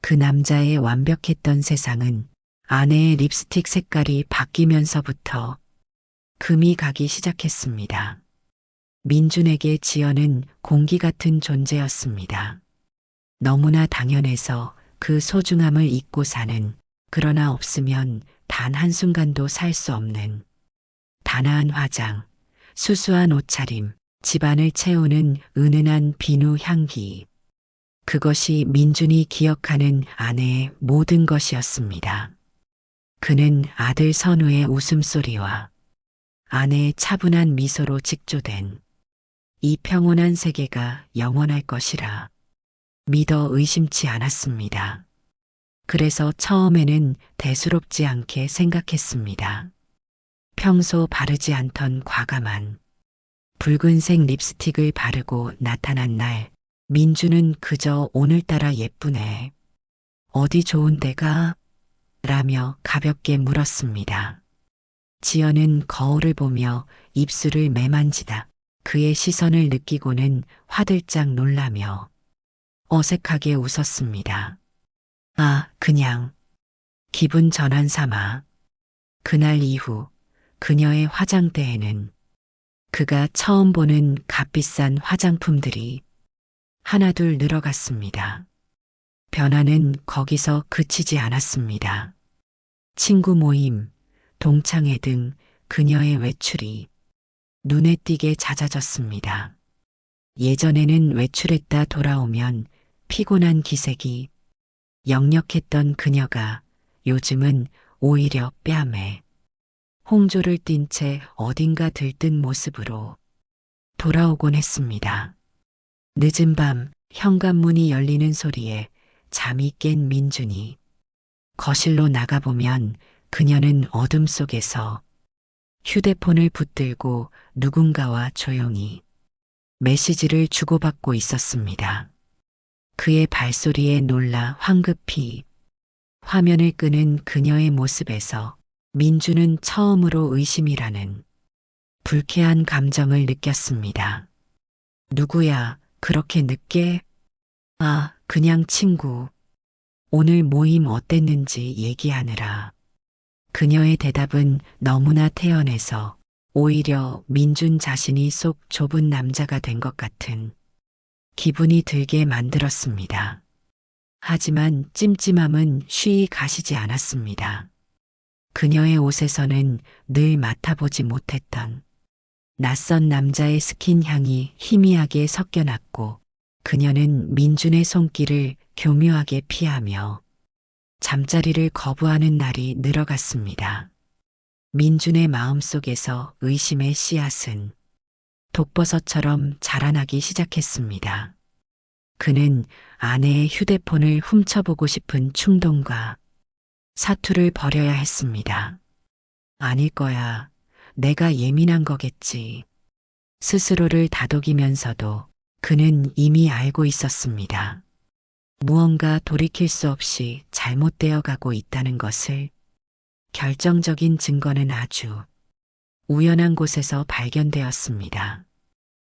그 남자의 완벽했던 세상은 아내의 립스틱 색깔이 바뀌면서부터 금이 가기 시작했습니다. 민준에게 지연은 공기 같은 존재였습니다. 너무나 당연해서 그 소중함을 잊고 사는, 그러나 없으면 단 한순간도 살 수 없는 단아한 화장, 수수한 옷차림, 집안을 채우는 은은한 비누 향기. 그것이 민준이 기억하는 아내의 모든 것이었습니다. 그는 아들 선우의 웃음소리와 아내의 차분한 미소로 직조된 이 평온한 세계가 영원할 것이라 믿어 의심치 않았습니다. 그래서 처음에는 대수롭지 않게 생각했습니다. 평소 바르지 않던 과감한 붉은색 립스틱을 바르고 나타난 날, 민주는 그저 오늘따라 예쁘네. 어디 좋은 데가? 라며 가볍게 물었습니다. 지연은 거울을 보며 입술을 매만지다 그의 시선을 느끼고는 화들짝 놀라며 어색하게 웃었습니다. 아, 그냥 기분 전환 삼아. 그날 이후 그녀의 화장대에는 그가 처음 보는 값비싼 화장품들이 하나둘 늘어갔습니다. 변화는 거기서 그치지 않았습니다. 친구 모임, 동창회 등 그녀의 외출이 눈에 띄게 잦아졌습니다. 예전에는 외출했다 돌아오면 피곤한 기색이 역력했던 그녀가 요즘은 오히려 뺨에 홍조를 띤 채 어딘가 들뜬 모습으로 돌아오곤 했습니다. 늦은 밤 현관문이 열리는 소리에 잠이 깬 민준이 거실로 나가보면 그녀는 어둠 속에서 휴대폰을 붙들고 누군가와 조용히 메시지를 주고받고 있었습니다. 그의 발소리에 놀라 황급히 화면을 끄는 그녀의 모습에서 민주는 처음으로 의심이라는 불쾌한 감정을 느꼈습니다. 누구야, 그렇게 늦게? 아, 그냥 친구. 오늘 모임 어땠는지 얘기하느라. 그녀의 대답은 너무나 태연해서 오히려 민준 자신이 속 좁은 남자가 된 것 같은 기분이 들게 만들었습니다. 하지만 찜찜함은 쉬이 가시지 않았습니다. 그녀의 옷에서는 늘 맡아보지 못했던 낯선 남자의 스킨 향이 희미하게 섞여났고 그녀는 민준의 손길을 교묘하게 피하며 잠자리를 거부하는 날이 늘어갔습니다. 민준의 마음속에서 의심의 씨앗은 독버섯처럼 자라나기 시작했습니다. 그는 아내의 휴대폰을 훔쳐보고 싶은 충동과 사투를 벌여야 했습니다. 아닐 거야. 내가 예민한 거겠지. 스스로를 다독이면서도 그는 이미 알고 있었습니다. 무언가 돌이킬 수 없이 잘못되어 가고 있다는 것을. 결정적인 증거는 아주 우연한 곳에서 발견되었습니다.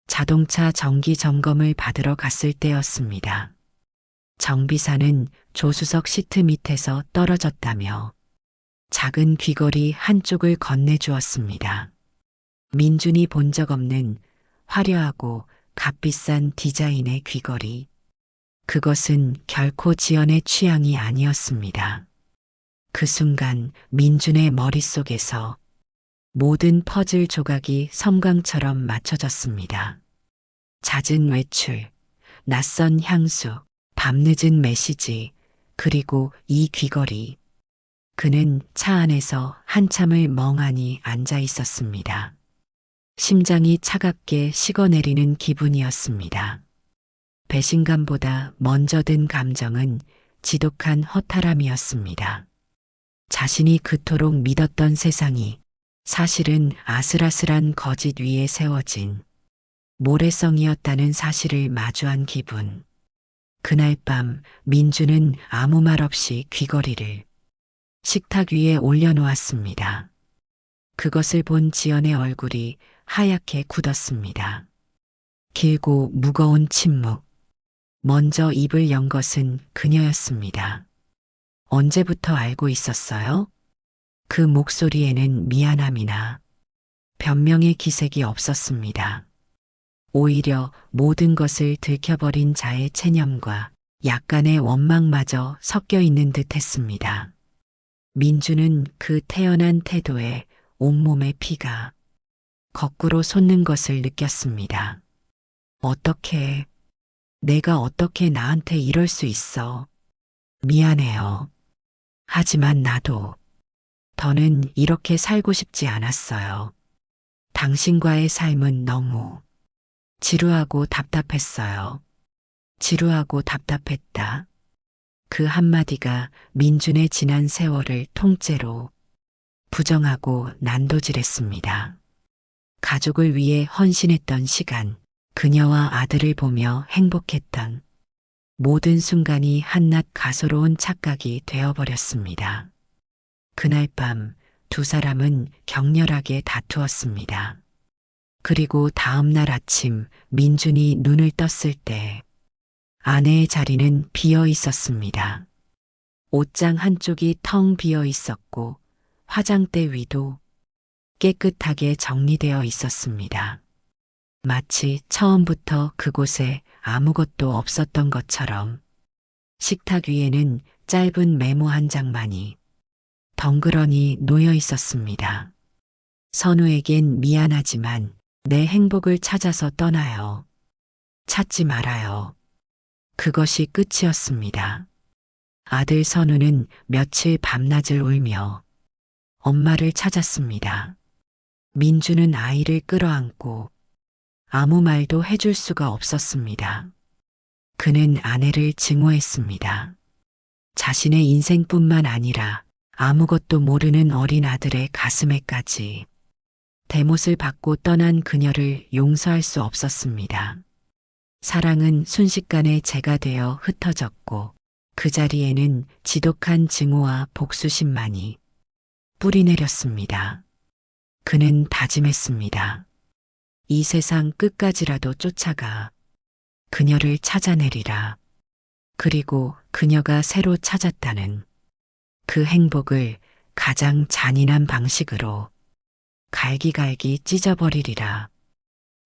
자동차 정기 점검을 받으러 갔을 때였습니다. 정비사는 조수석 시트 밑에서 떨어졌다며 작은 귀걸이 한쪽을 건네주었습니다. 민준이 본 적 없는 화려하고 값비싼 디자인의 귀걸이. 그것은 결코 지연의 취향이 아니었습니다. 그 순간 민준의 머릿속에서 모든 퍼즐 조각이 섬광처럼 맞춰졌습니다. 잦은 외출, 낯선 향수, 밤늦은 메시지, 그리고 이 귀걸이. 그는 차 안에서 한참을 멍하니 앉아 있었습니다. 심장이 차갑게 식어내리는 기분이었습니다. 배신감보다 먼저 든 감정은 지독한 허탈함이었습니다. 자신이 그토록 믿었던 세상이 사실은 아슬아슬한 거짓 위에 세워진 모래성이었다는 사실을 마주한 기분. 그날 밤 민주는 아무 말 없이 귀걸이를 식탁 위에 올려놓았습니다. 그것을 본 지연의 얼굴이 하얗게 굳었습니다. 길고 무거운 침묵. 먼저 입을 연 것은 그녀였습니다. 언제부터 알고 있었어요? 그 목소리에는 미안함이나 변명의 기색이 없었습니다. 오히려 모든 것을 들켜버린 자의 체념과 약간의 원망마저 섞여 있는 듯 했습니다. 민주는 그 태연한 태도에 온몸의 피가 거꾸로 솟는 것을 느꼈습니다. 어떻게, 내가 어떻게 나한테 이럴 수 있어. 미안해요. 하지만 나도 더는 이렇게 살고 싶지 않았어요. 당신과의 삶은 너무 지루하고 답답했어요. 지루하고 답답했다. 그 한마디가 민준의 지난 세월을 통째로 부정하고 난도질했습니다. 가족을 위해 헌신했던 시간, 그녀와 아들을 보며 행복했던 모든 순간이 한낱 가소로운 착각이 되어버렸습니다. 그날 밤 두 사람은 격렬하게 다투었습니다. 그리고 다음 날 아침 민준이 눈을 떴을 때 아내의 자리는 비어 있었습니다. 옷장 한쪽이 텅 비어 있었고 화장대 위도 깨끗하게 정리되어 있었습니다. 마치 처음부터 그곳에 아무것도 없었던 것처럼 식탁 위에는 짧은 메모 한 장만이 덩그러니 놓여 있었습니다. 선우에겐 미안하지만 내 행복을 찾아서 떠나요. 찾지 말아요. 그것이 끝이었습니다. 아들 선우는 며칠 밤낮을 울며 엄마를 찾았습니다. 민주는 아이를 끌어안고 아무 말도 해줄 수가 없었습니다. 그는 아내를 증오했습니다. 자신의 인생뿐만 아니라 아무것도 모르는 어린 아들의 가슴에까지 대못을 받고 떠난 그녀를 용서할 수 없었습니다. 사랑은 순식간에 재가 되어 흩어졌고 그 자리에는 지독한 증오와 복수심만이 뿌리내렸습니다. 그는 다짐했습니다. 이 세상 끝까지라도 쫓아가 그녀를 찾아내리라. 그리고 그녀가 새로 찾았다는 그 행복을 가장 잔인한 방식으로 갈기갈기 찢어버리리라.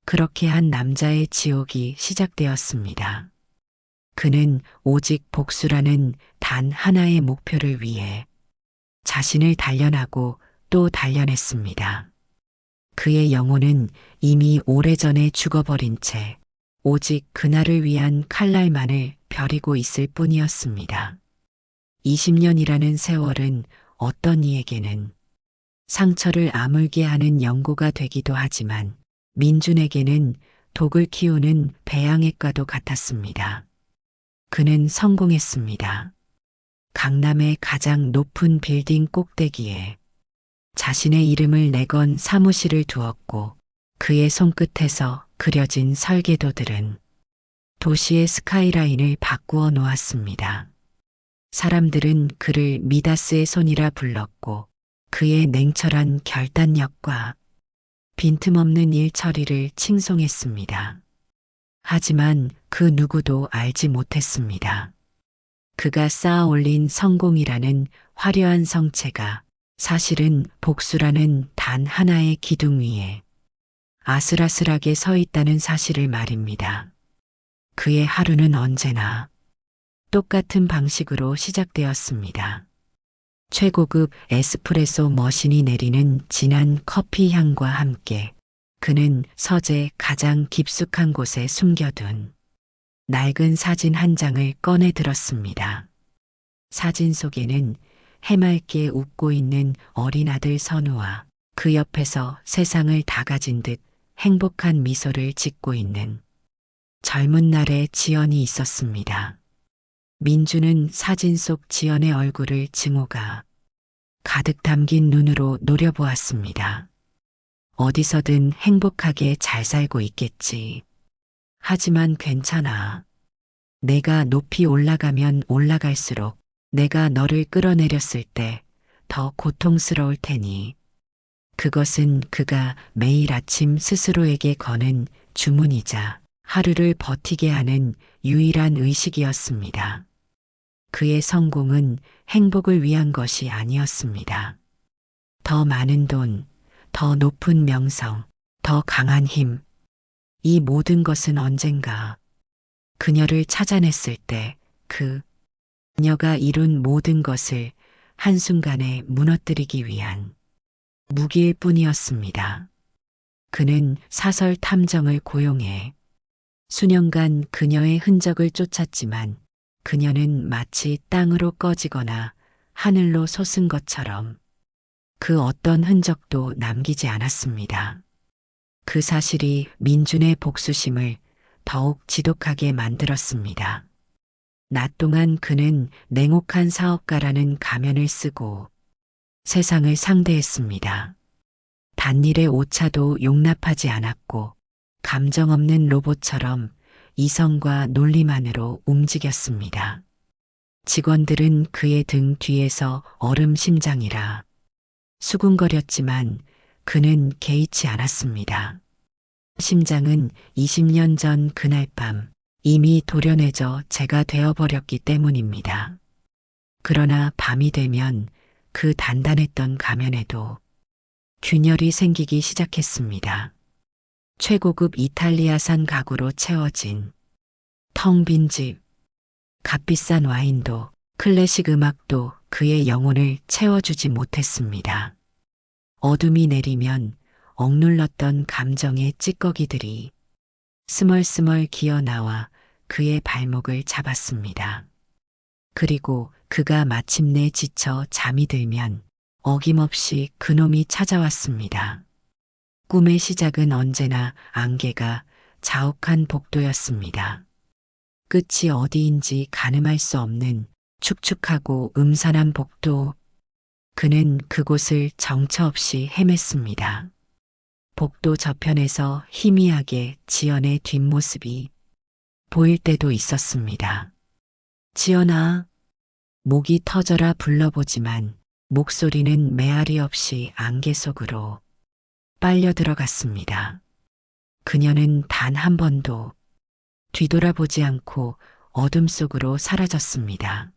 그렇게 한 남자의 지옥이 시작되었습니다. 그는 오직 복수라는 단 하나의 목표를 위해 자신을 단련하고 또 단련했습니다. 그의 영혼은 이미 오래전에 죽어버린 채 오직 그날을 위한 칼날만을 벼리고 있을 뿐이었습니다. 20년이라는 세월은 어떤 이에게는 상처를 아물게 하는 연고가 되기도 하지만 민준에게는 독을 키우는 배양액과도 같았습니다. 그는 성공했습니다. 강남의 가장 높은 빌딩 꼭대기에 자신의 이름을 내건 사무실을 두었고 그의 손끝에서 그려진 설계도들은 도시의 스카이라인을 바꾸어 놓았습니다. 사람들은 그를 미다스의 손이라 불렀고 그의 냉철한 결단력과 빈틈없는 일 처리를 칭송했습니다. 하지만 그 누구도 알지 못했습니다. 그가 쌓아 올린 성공이라는 화려한 성체가 사실은 복수라는 단 하나의 기둥 위에 아슬아슬하게 서 있다는 사실을 말입니다. 그의 하루는 언제나 똑같은 방식으로 시작되었습니다. 최고급 에스프레소 머신이 내리는 진한 커피 향과 함께 그는 서재 가장 깊숙한 곳에 숨겨둔 낡은 사진 한 장을 꺼내 들었습니다. 사진 속에는 해맑게 웃고 있는 어린 아들 선우와 그 옆에서 세상을 다 가진 듯 행복한 미소를 짓고 있는 젊은 날의 지연이 있었습니다. 민주는 사진 속 지연의 얼굴을 증오가 가득 담긴 눈으로 노려보았습니다. 어디서든 행복하게 잘 살고 있겠지. 하지만 괜찮아. 내가 높이 올라가면 올라갈수록 내가 너를 끌어내렸을 때 더 고통스러울 테니. 그것은 그가 매일 아침 스스로에게 거는 주문이자 하루를 버티게 하는 유일한 의식이었습니다. 그의 성공은 행복을 위한 것이 아니었습니다. 더 많은 돈, 더 높은 명성, 더 강한 힘. 이 모든 것은 언젠가 그녀를 찾아냈을 때 그녀가 이룬 모든 것을 한순간에 무너뜨리기 위한 무기일 뿐이었습니다. 그는 사설 탐정을 고용해 수년간 그녀의 흔적을 쫓았지만 그녀는 마치 땅으로 꺼지거나 하늘로 솟은 것처럼 그 어떤 흔적도 남기지 않았습니다. 그 사실이 민준의 복수심을 더욱 지독하게 만들었습니다. 낮 동안 그는 냉혹한 사업가라는 가면을 쓰고 세상을 상대했습니다. 단일의 오차도 용납하지 않았고 감정 없는 로봇처럼 이성과 논리만으로 움직였습니다. 직원들은 그의 등 뒤에서 얼음 심장이라 수군거렸지만 그는 개의치 않았습니다. 심장은 20년 전 그날 밤 이미 도련해져 재가 되어버렸기 때문입니다. 그러나 밤이 되면 그 단단했던 가면에도 균열이 생기기 시작했습니다. 최고급 이탈리아산 가구로 채워진 텅 빈 집, 값비싼 와인도 클래식 음악도 그의 영혼을 채워주지 못했습니다. 어둠이 내리면 억눌렀던 감정의 찌꺼기들이 스멀스멀 기어나와 그의 발목을 잡았습니다. 그리고 그가 마침내 지쳐 잠이 들면 어김없이 그놈이 찾아왔습니다. 꿈의 시작은 언제나 안개가 자욱한 복도였습니다. 끝이 어디인지 가늠할 수 없는 축축하고 음산한 복도. 그는 그곳을 정처 없이 헤맸습니다. 복도 저편에서 희미하게 지연의 뒷모습이 보일 때도 있었습니다. 지연아, 목이 터져라 불러보지만 목소리는 메아리 없이 안개 속으로 빨려 들어갔습니다. 그녀는 단 한 번도 뒤돌아보지 않고 어둠 속으로 사라졌습니다.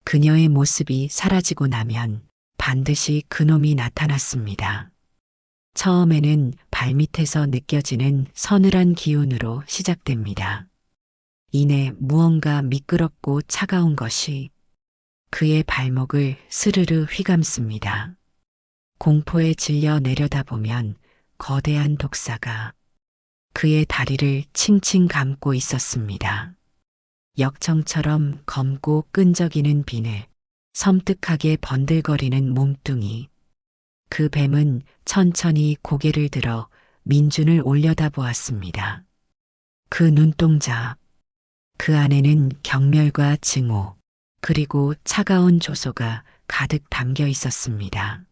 그녀의 모습이 사라지고 나면 반드시 그놈이 나타났습니다. 처음에는 발밑에서 느껴지는 서늘한 기운으로 시작됩니다. 이내 무언가 미끄럽고 차가운 것이 그의 발목을 스르르 휘감습니다. 공포에 질려 내려다보면 거대한 독사가 그의 다리를 칭칭 감고 있었습니다. 역청처럼 검고 끈적이는 비늘, 섬뜩하게 번들거리는 몸뚱이. 그 뱀은 천천히 고개를 들어 민준을 올려다보았습니다. 그 눈동자, 그 안에는 경멸과 증오, 그리고 차가운 조소가 가득 담겨 있었습니다.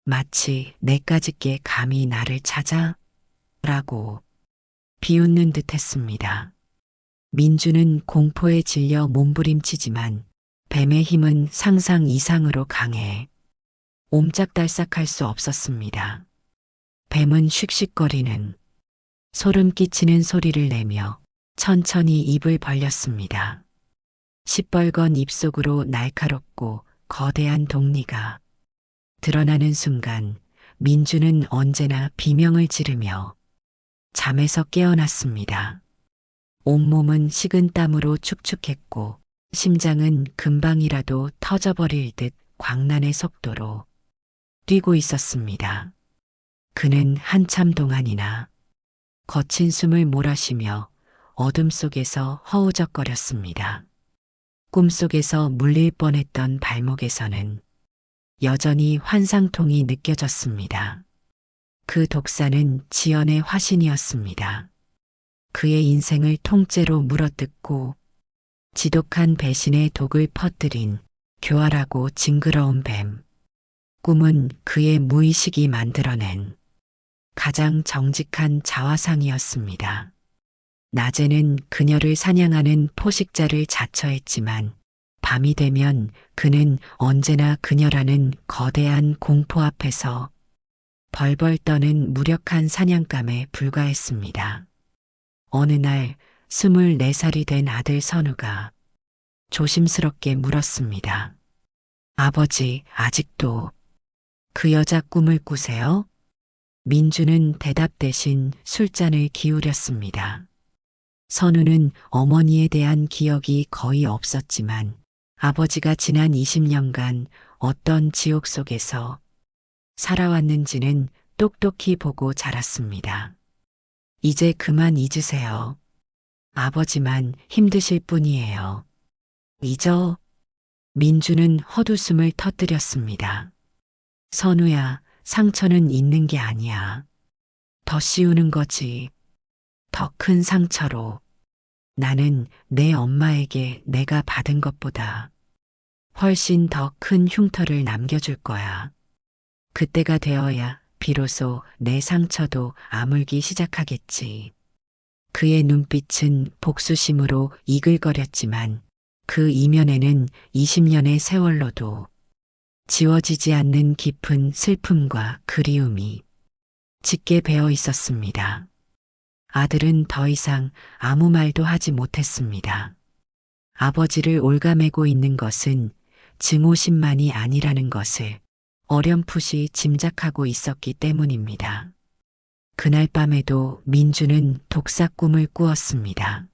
마치 내까짓게 감히 나를 찾아? 라고 비웃는 듯 했습니다. 민주는 공포에 질려 몸부림치지만 뱀의 힘은 상상 이상으로 강해 옴짝달싹할 수 없었습니다. 뱀은 씩씩거리는 소름 끼치는 소리를 내며 천천히 입을 벌렸습니다. 시뻘건 입속으로 날카롭고 거대한 독리가 드러나는 순간 민주는 언제나 비명을 지르며 잠에서 깨어났습니다. 온몸은 식은 땀으로 축축했고 심장은 금방이라도 터져버릴 듯 광란의 속도로 뛰고 있었습니다. 그는 한참 동안이나 거친 숨을 몰아쉬며 어둠 속에서 허우적거렸습니다. 꿈속에서 물릴 뻔했던 발목에서는 여전히 환상통이 느껴졌습니다. 그 독사는 지연의 화신이었습니다. 그의 인생을 통째로 물어뜯고 지독한 배신의 독을 퍼뜨린 교활하고 징그러운 뱀. 꿈은 그의 무의식이 만들어낸 가장 정직한 자화상이었습니다. 낮에는 그녀를 사냥하는 포식자를 자처했지만 밤이 되면 그는 언제나 그녀라는 거대한 공포 앞에서 벌벌 떠는 무력한 사냥감에 불과했습니다. 어느 날 24살이 된 아들 선우가 조심스럽게 물었습니다. 아버지, 아직도 그 여자 꿈을 꾸세요? 민주는 대답 대신 술잔을 기울였습니다. 선우는 어머니에 대한 기억이 거의 없었지만 아버지가 지난 20년간 어떤 지옥 속에서 살아왔는지는 똑똑히 보고 자랐습니다. 이제 그만 잊으세요. 아버지만 힘드실 뿐이에요. 잊어. 민주는 헛웃음을 터뜨렸습니다. 선우야, 상처는 잊는 게 아니야. 더 씌우는 거지. 더 큰 상처로. 나는 내 엄마에게 내가 받은 것보다 훨씬 더 큰 흉터를 남겨줄 거야. 그때가 되어야 비로소 내 상처도 아물기 시작하겠지. 그의 눈빛은 복수심으로 이글거렸지만 그 이면에는 20년의 세월로도 지워지지 않는 깊은 슬픔과 그리움이 짙게 배어 있었습니다. 아들은 더 이상 아무 말도 하지 못했습니다. 아버지를 옭아매고 있는 것은 증오심만이 아니라는 것을 어렴풋이 짐작하고 있었기 때문입니다. 그날 밤에도 민주는 독사 꿈을 꾸었습니다.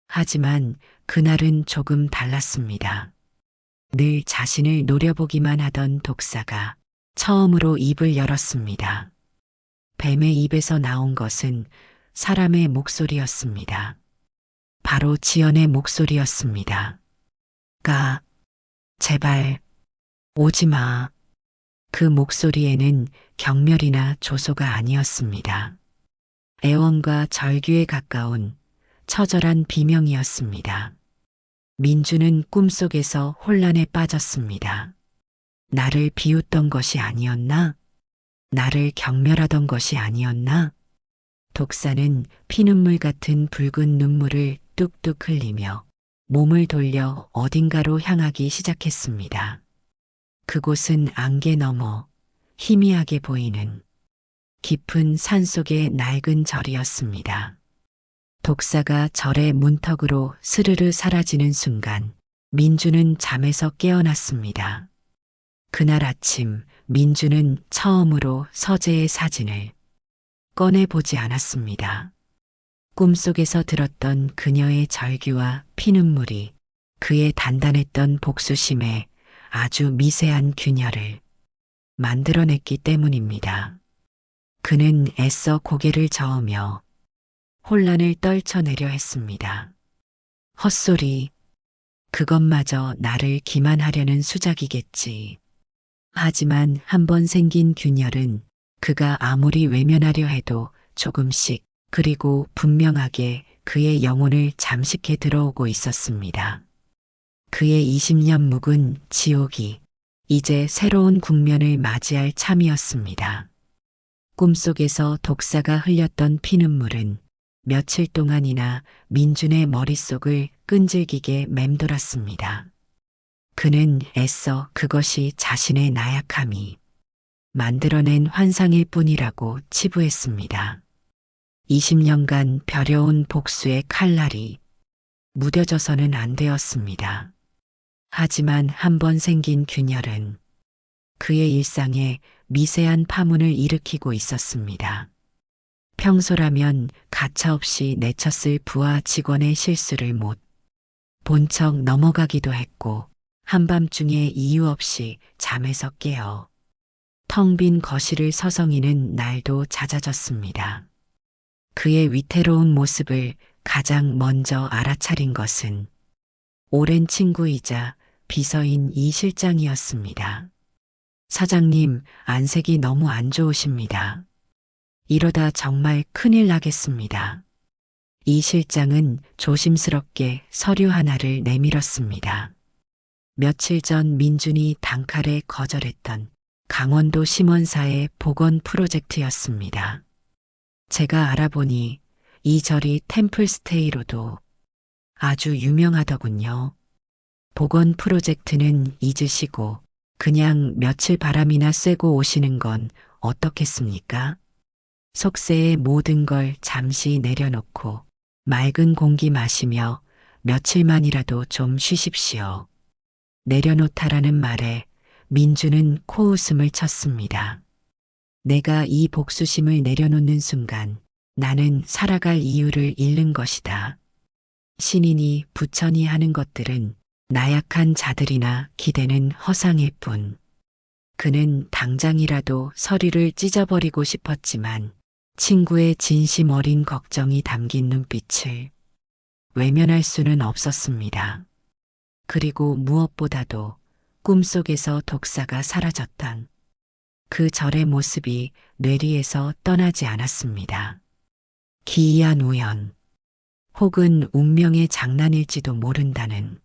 하지만 그날은 조금 달랐습니다. 늘 자신을 노려보기만 하던 독사가 처음으로 입을 열었습니다. 뱀의 입에서 나온 것은 사람의 목소리였습니다. 바로 지연의 목소리였습니다. 제발, 오지 마. 그 목소리에는 경멸이나 조소가 아니었습니다. 애원과 절규에 가까운 처절한 비명이었습니다. 민주는 꿈속에서 혼란에 빠졌습니다. 나를 비웃던 것이 아니었나? 나를 경멸하던 것이 아니었나? 독사는 피눈물 같은 붉은 눈물을 뚝뚝 흘리며 몸을 돌려 어딘가로 향하기 시작했습니다. 그곳은 안개 너머 희미하게 보이는 깊은 산속의 낡은 절이었습니다. 독사가 절의 문턱으로 스르르 사라지는 순간 민주는 잠에서 깨어났습니다. 그날 아침 민주는 처음으로 서재의 사진을 꺼내보지 않았습니다. 꿈속에서 들었던 그녀의 절규와 피눈물이 그의 단단했던 복수심에 아주 미세한 균열을 만들어냈기 때문입니다. 그는 애써 고개를 저으며 혼란을 떨쳐내려 했습니다. 헛소리, 그것마저 나를 기만하려는 수작이겠지. 하지만 한 번 생긴 균열은 그가 아무리 외면하려 해도 조금씩 그리고 분명하게 그의 영혼을 잠식해 들어오고 있었습니다. 그의 20년 묵은 지옥이 이제 새로운 국면을 맞이할 참이었습니다. 꿈속에서 독사가 흘렸던 피눈물은 며칠 동안이나 민준의 머릿속을 끈질기게 맴돌았습니다. 그는 애써 그것이 자신의 나약함이 만들어낸 환상일 뿐이라고 치부했습니다. 20년간 벼려온 복수의 칼날이 무뎌져서는 안 되었습니다. 하지만 한 번 생긴 균열은 그의 일상에 미세한 파문을 일으키고 있었습니다. 평소라면 가차없이 내쳤을 부하 직원의 실수를 못 본 척 넘어가기도 했고 한밤중에 이유 없이 잠에서 깨어 텅 빈 거실을 서성이는 날도 잦아졌습니다. 그의 위태로운 모습을 가장 먼저 알아차린 것은 오랜 친구이자 비서인 이 실장이었습니다. 사장님, 안색이 너무 안 좋으십니다. 이러다 정말 큰일 나겠습니다. 이 실장은 조심스럽게 서류 하나를 내밀었습니다. 며칠 전 민준이 단칼에 거절했던 강원도 심원사의 복원 프로젝트였습니다. 제가 알아보니 이 절이 템플스테이로도 아주 유명하더군요. 복원 프로젝트는 잊으시고 그냥 며칠 바람이나 쐬고 오시는 건 어떻겠습니까? 속세의 모든 걸 잠시 내려놓고 맑은 공기 마시며 며칠만이라도 좀 쉬십시오. 내려놓다라는 말에 민주는 코웃음을 쳤습니다. 내가 이 복수심을 내려놓는 순간 나는 살아갈 이유를 잃는 것이다. 신인이 부천이 하는 것들은 나약한 자들이나 기대는 허상일 뿐. 그는 당장이라도 서리를 찢어버리고 싶었지만 친구의 진심 어린 걱정이 담긴 눈빛을 외면할 수는 없었습니다. 그리고 무엇보다도 꿈속에서 독사가 사라졌던 그 절의 모습이 뇌리에서 떠나지 않았습니다. 기이한 우연, 혹은 운명의 장난일지도 모른다는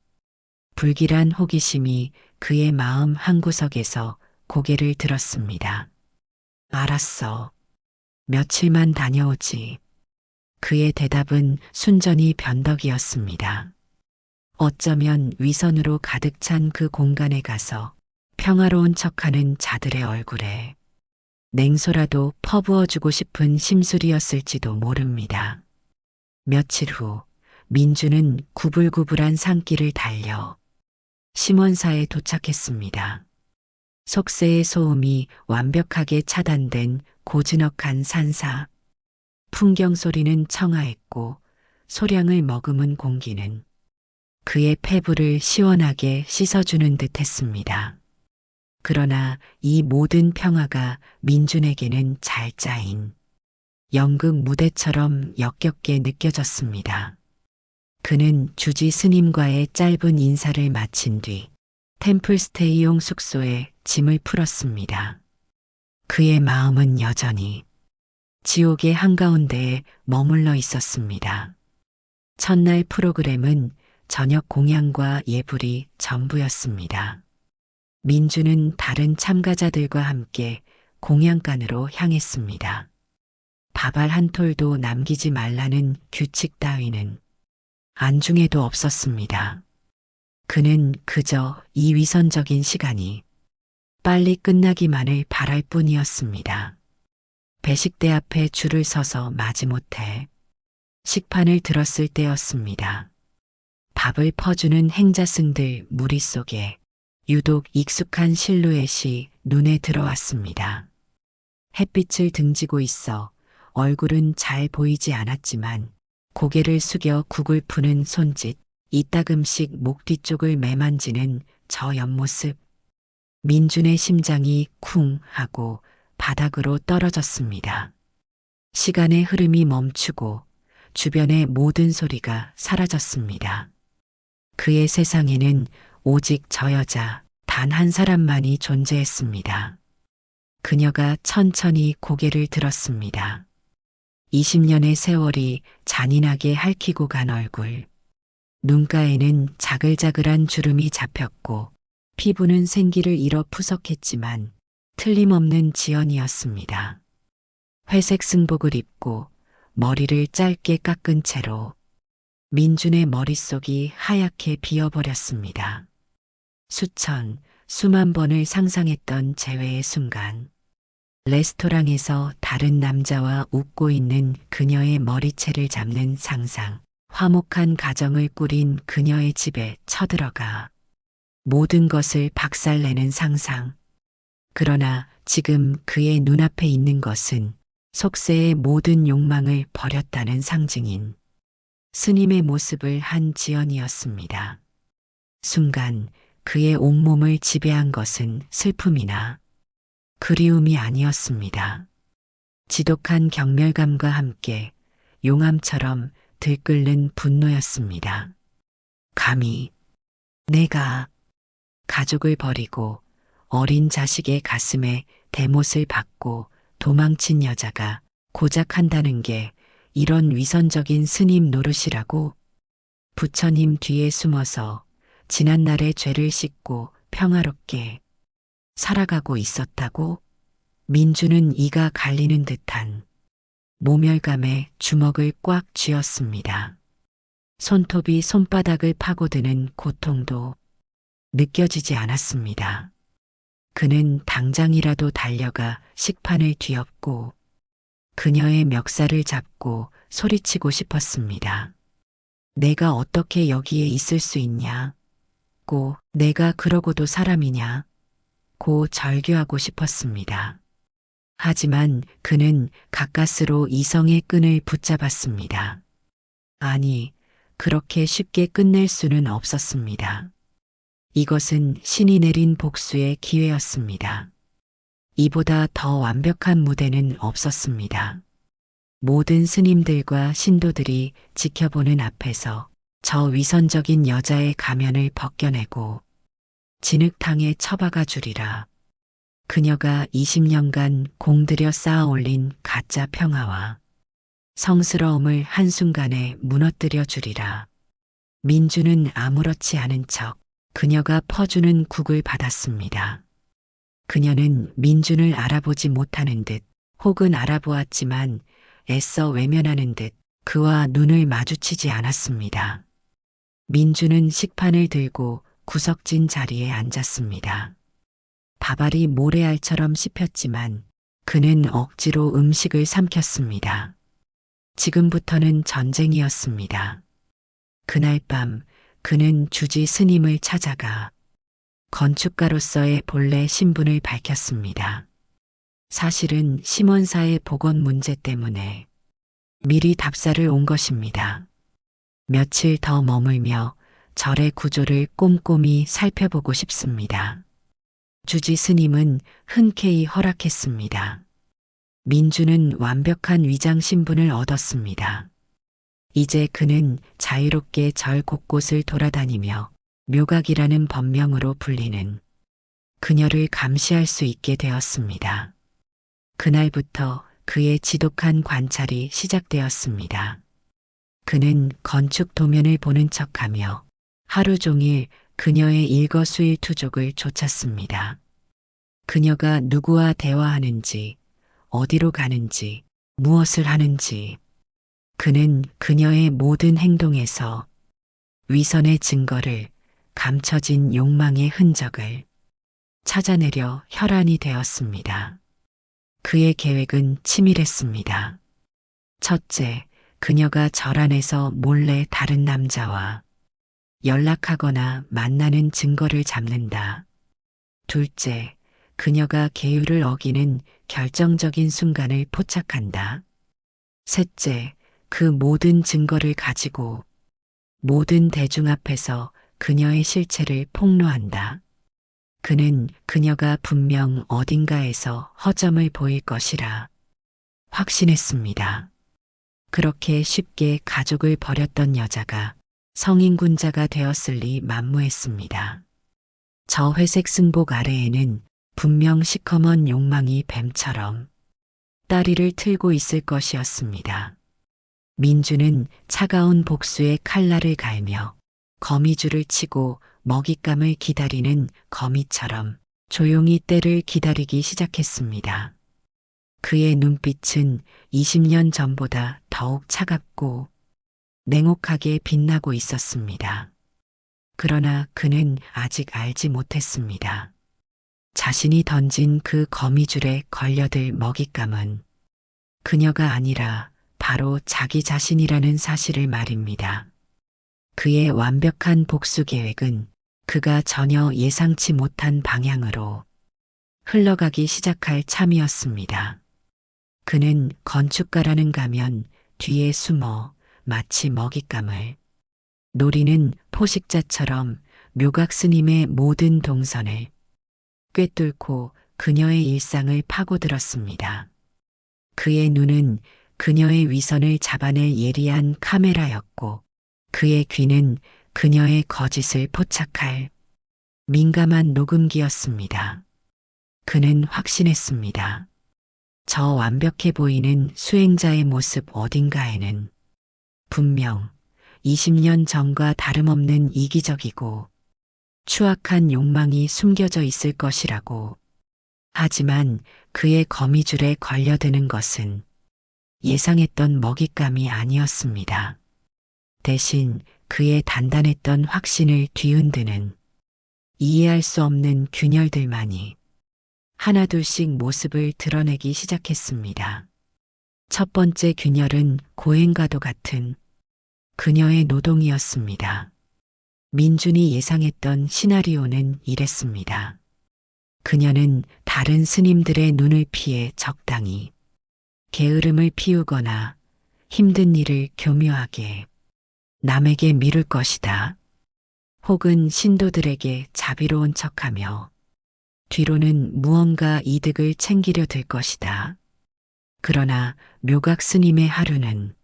불길한 호기심이 그의 마음 한구석에서 고개를 들었습니다. 알았어. 며칠만 다녀오지. 그의 대답은 순전히 변덕이었습니다. 어쩌면 위선으로 가득 찬 그 공간에 가서 평화로운 척하는 자들의 얼굴에 냉소라도 퍼부어주고 싶은 심술이었을지도 모릅니다. 며칠 후 민주는 구불구불한 산길을 달려 심원사에 도착했습니다. 속세의 소음이 완벽하게 차단된 고즈넉한 산사. 풍경 소리는 청아했고 소량을 머금은 공기는 그의 폐부를 시원하게 씻어주는 듯 했습니다. 그러나 이 모든 평화가 민준에게는 잘 짜인 연극 무대처럼 역겹게 느껴졌습니다. 그는 주지 스님과의 짧은 인사를 마친 뒤 템플스테이용 숙소에 짐을 풀었습니다. 그의 마음은 여전히 지옥의 한가운데에 머물러 있었습니다. 첫날 프로그램은 저녁 공양과 예불이 전부였습니다. 민주는 다른 참가자들과 함께 공양간으로 향했습니다. 밥알 한 톨도 남기지 말라는 규칙 따위는 안중에도 없었습니다. 그는 그저 이 위선적인 시간이 빨리 끝나기만을 바랄 뿐이었습니다. 배식대 앞에 줄을 서서 마지못해 식판을 들었을 때였습니다. 밥을 퍼주는 행자승들 무리 속에 유독 익숙한 실루엣이 눈에 들어왔습니다. 햇빛을 등지고 있어 얼굴은 잘 보이지 않았지만 고개를 숙여 국을 푸는 손짓, 이따금씩 목 뒤쪽을 매만지는 저 옆모습. 민준의 심장이 쿵 하고 바닥으로 떨어졌습니다. 시간의 흐름이 멈추고 주변의 모든 소리가 사라졌습니다. 그의 세상에는 오직 저 여자 단 한 사람만이 존재했습니다. 그녀가 천천히 고개를 들었습니다. 20년의 세월이 잔인하게 핥히고 간 얼굴. 눈가에는 자글자글한 주름이 잡혔고 피부는 생기를 잃어 푸석했지만 틀림없는 지연이었습니다. 회색 승복을 입고 머리를 짧게 깎은 채로 민준의 머릿속이 하얗게 비어버렸습니다. 수만 번을 상상했던 재회의 순간 레스토랑에서 다른 남자와 웃고 있는 그녀의 머리채를 잡는 상상, 화목한 가정을 꾸린 그녀의 집에 쳐들어가 모든 것을 박살내는 상상. 그러나 지금 그의 눈앞에 있는 것은 속세의 모든 욕망을 버렸다는 상징인 스님의 모습을 한 지연이었습니다. 순간 그의 온몸을 지배한 것은 슬픔이나 그리움이 아니었습니다. 지독한 경멸감과 함께 용암처럼 들끓는 분노였습니다. 감히 내가 가족을 버리고 어린 자식의 가슴에 대못을 박고 도망친 여자가 고작 한다는 게 이런 위선적인 스님 노릇이라고? 부처님 뒤에 숨어서 지난날의 죄를 씻고 평화롭게 살아가고 있었다고? 민주는 이가 갈리는 듯한 모멸감에 주먹을 꽉 쥐었습니다. 손톱이 손바닥을 파고드는 고통도 느껴지지 않았습니다. 그는 당장이라도 달려가 식판을 뒤엎고 그녀의 멱살을 잡고 소리치고 싶었습니다. 내가 어떻게 여기에 있을 수 있냐? 고 내가 그러고도 사람이냐? 고 절규하고 싶었습니다. 하지만 그는 가까스로 이성의 끈을 붙잡았습니다. 아니, 그렇게 쉽게 끝낼 수는 없었습니다. 이것은 신이 내린 복수의 기회였습니다. 이보다 더 완벽한 무대는 없었습니다. 모든 스님들과 신도들이 지켜보는 앞에서 저 위선적인 여자의 가면을 벗겨내고 진흙탕에 처박아 주리라. 그녀가 20년간 공들여 쌓아 올린 가짜 평화와 성스러움을 한순간에 무너뜨려 주리라. 민주는 아무렇지 않은 척 그녀가 퍼주는 국을 받았습니다. 그녀는 민준을 알아보지 못하는 듯 혹은 알아보았지만 애써 외면하는 듯 그와 눈을 마주치지 않았습니다. 민주는 식판을 들고 구석진 자리에 앉았습니다. 밥알이 모래알처럼 씹혔지만 그는 억지로 음식을 삼켰습니다. 지금부터는 전쟁이었습니다. 그날 밤 그는 주지 스님을 찾아가 건축가로서의 본래 신분을 밝혔습니다. 사실은 심원사의 복원 문제 때문에 미리 답사를 온 것입니다. 며칠 더 머물며 절의 구조를 꼼꼼히 살펴보고 싶습니다. 주지 스님은 흔쾌히 허락했습니다. 민주는 완벽한 위장 신분을 얻었습니다. 이제 그는 자유롭게 절 곳곳을 돌아다니며 묘각이라는 법명으로 불리는 그녀를 감시할 수 있게 되었습니다. 그날부터 그의 지독한 관찰이 시작되었습니다. 그는 건축 도면을 보는 척하며 하루 종일 그녀의 일거수일투족을 쫓았습니다. 그녀가 누구와 대화하는지, 어디로 가는지, 무엇을 하는지, 그는 그녀의 모든 행동에서 위선의 증거를, 감춰진 욕망의 흔적을 찾아내려 혈안이 되었습니다. 그의 계획은 치밀했습니다. 첫째, 그녀가 절 안에서 몰래 다른 남자와 연락하거나 만나는 증거를 잡는다. 둘째, 그녀가 계율을 어기는 결정적인 순간을 포착한다. 셋째, 그 모든 증거를 가지고 모든 대중 앞에서 그녀의 실체를 폭로한다. 그는 그녀가 분명 어딘가에서 허점을 보일 것이라 확신했습니다. 그렇게 쉽게 가족을 버렸던 여자가 성인군자가 되었을 리 만무했습니다. 저 회색 승복 아래에는 분명 시커먼 욕망이 뱀처럼 다리를 틀고 있을 것이었습니다. 민주는 차가운 복수의 칼날을 갈며 거미줄을 치고 먹잇감을 기다리는 거미처럼 조용히 때를 기다리기 시작했습니다. 그의 눈빛은 20년 전보다 더욱 차갑고 냉혹하게 빛나고 있었습니다. 그러나 그는 아직 알지 못했습니다. 자신이 던진 그 거미줄에 걸려들 먹잇감은 그녀가 아니라 바로 자기 자신이라는 사실을 말입니다. 그의 완벽한 복수 계획은 그가 전혀 예상치 못한 방향으로 흘러가기 시작할 참이었습니다. 그는 건축가라는 가면 뒤에 숨어 마치 먹잇감을 노리는 포식자처럼 묘각 스님의 모든 동선을 꿰뚫고 그녀의 일상을 파고들었습니다. 그의 눈은 그녀의 위선을 잡아낼 예리한 카메라였고 그의 귀는 그녀의 거짓을 포착할 민감한 녹음기였습니다. 그는 확신했습니다. 저 완벽해 보이는 수행자의 모습 어딘가에는 분명 20년 전과 다름없는 이기적이고 추악한 욕망이 숨겨져 있을 것이라고. 하지만 그의 거미줄에 걸려드는 것은 예상했던 먹잇감이 아니었습니다. 대신 그의 단단했던 확신을 뒤흔드는 이해할 수 없는 균열들만이 하나둘씩 모습을 드러내기 시작했습니다. 첫 번째 균열은 고행과도 같은 그녀의 노동이었습니다. 민준이 예상했던 시나리오는 이랬습니다. 그녀는 다른 스님들의 눈을 피해 적당히 게으름을 피우거나 힘든 일을 교묘하게 남에게 미룰 것이다. 혹은 신도들에게 자비로운 척하며 뒤로는 무언가 이득을 챙기려 들 것이다. 그러나 묘각 스님의 하루는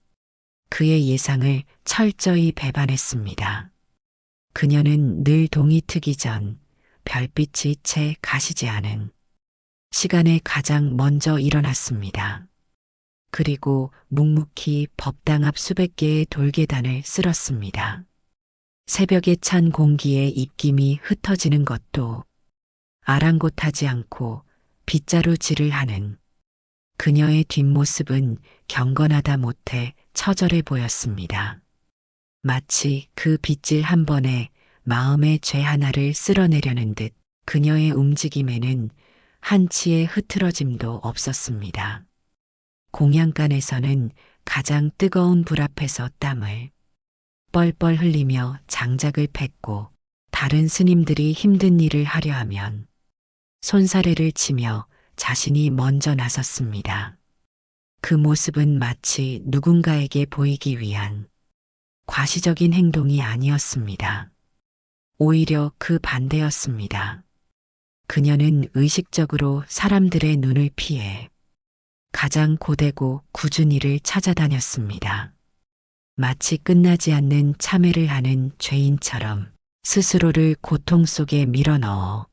그의 예상을 철저히 배반했습니다. 그녀는 늘 동이 트기 전 별빛이 채 가시지 않은 시간에 가장 먼저 일어났습니다. 그리고 묵묵히 법당 앞 수백 개의 돌계단을 쓸었습니다. 새벽에 찬 공기에 입김이 흩어지는 것도 아랑곳하지 않고 빗자루질을 하는 그녀의 뒷모습은 경건하다 못해 처절해 보였습니다. 마치 그 빗질 한 번에 마음의 죄 하나를 쓸어내려는 듯 그녀의 움직임에는 한치의 흐트러짐도 없었습니다. 공양간에서는 가장 뜨거운 불 앞에서 땀을 뻘뻘 흘리며 장작을 팼고 다른 스님들이 힘든 일을 하려 하면 손사래를 치며 자신이 먼저 나섰습니다. 그 모습은 마치 누군가에게 보이기 위한 과시적인 행동이 아니었습니다. 오히려 그 반대였습니다. 그녀는 의식적으로 사람들의 눈을 피해 가장 고되고 굳은 일을 찾아다녔습니다. 마치 끝나지 않는 참회를 하는 죄인처럼 스스로를 고통 속에 밀어넣어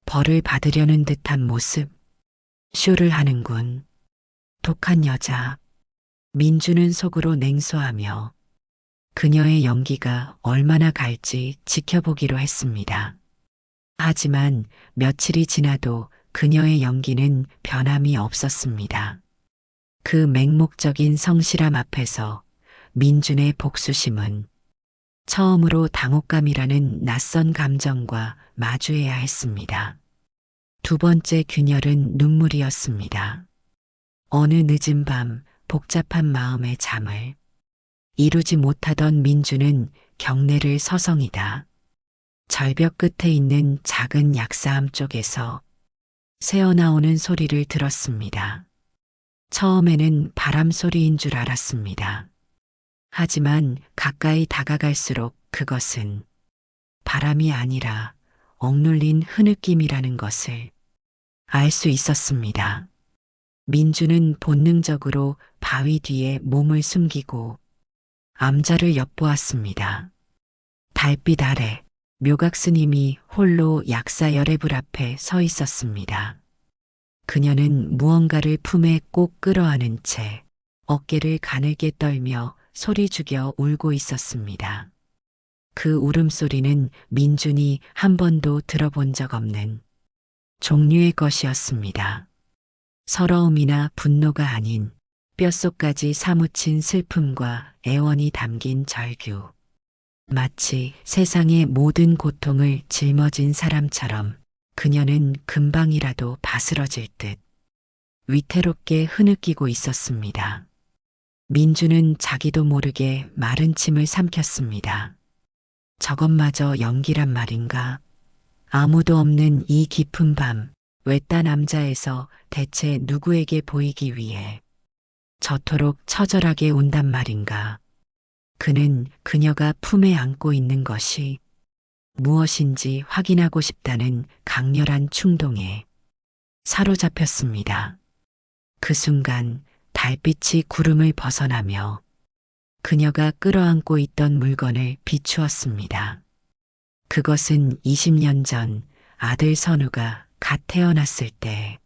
벌을 받으려는 듯한 모습. 쇼를 하는군. 독한 여자. 민주는 속으로 냉소하며 그녀의 연기가 얼마나 갈지 지켜보기로 했습니다. 하지만 며칠이 지나도 그녀의 연기는 변함이 없었습니다. 그 맹목적인 성실함 앞에서 민준의 복수심은 처음으로 당혹감이라는 낯선 감정과 마주해야 했습니다. 두 번째 균열은 눈물이었습니다. 어느 늦은 밤 복잡한 마음의 잠을 이루지 못하던 민주는 경내를 서성이다 절벽 끝에 있는 작은 약사암 쪽에서 새어나오는 소리를 들었습니다. 처음에는 바람 소리인 줄 알았습니다. 하지만 가까이 다가갈수록 그것은 바람이 아니라 억눌린 흐느낌이라는 것을 알 수 있었습니다. 민주는 본능적으로 바위 뒤에 몸을 숨기고 암자를 엿보았습니다. 달빛 아래 묘각 스님이 홀로 약사 열애불 앞에 서 있었습니다. 그녀는 무언가를 품에 꼭 끌어안은 채 어깨를 가늘게 떨며 소리 죽여 울고 있었습니다. 그 울음소리는 민준이 한 번도 들어본 적 없는 종류의 것이었습니다. 서러움이나 분노가 아닌 뼛속까지 사무친 슬픔과 애원이 담긴 절규. 마치 세상의 모든 고통을 짊어진 사람처럼 그녀는 금방이라도 바스러질 듯 위태롭게 흐느끼고 있었습니다. 민주는 자기도 모르게 마른 침을 삼켰습니다. 저것마저 연기란 말인가? 아무도 없는 이 깊은 밤, 외딴 암자에서 대체 누구에게 보이기 위해 저토록 처절하게 운단 말인가? 그는 그녀가 품에 안고 있는 것이 무엇인지 확인하고 싶다는 강렬한 충동에 사로잡혔습니다. 그 순간 달빛이 구름을 벗어나며 그녀가 끌어안고 있던 물건을 비추었습니다. 그것은 20년 전 아들 선우가 갓 태어났을 때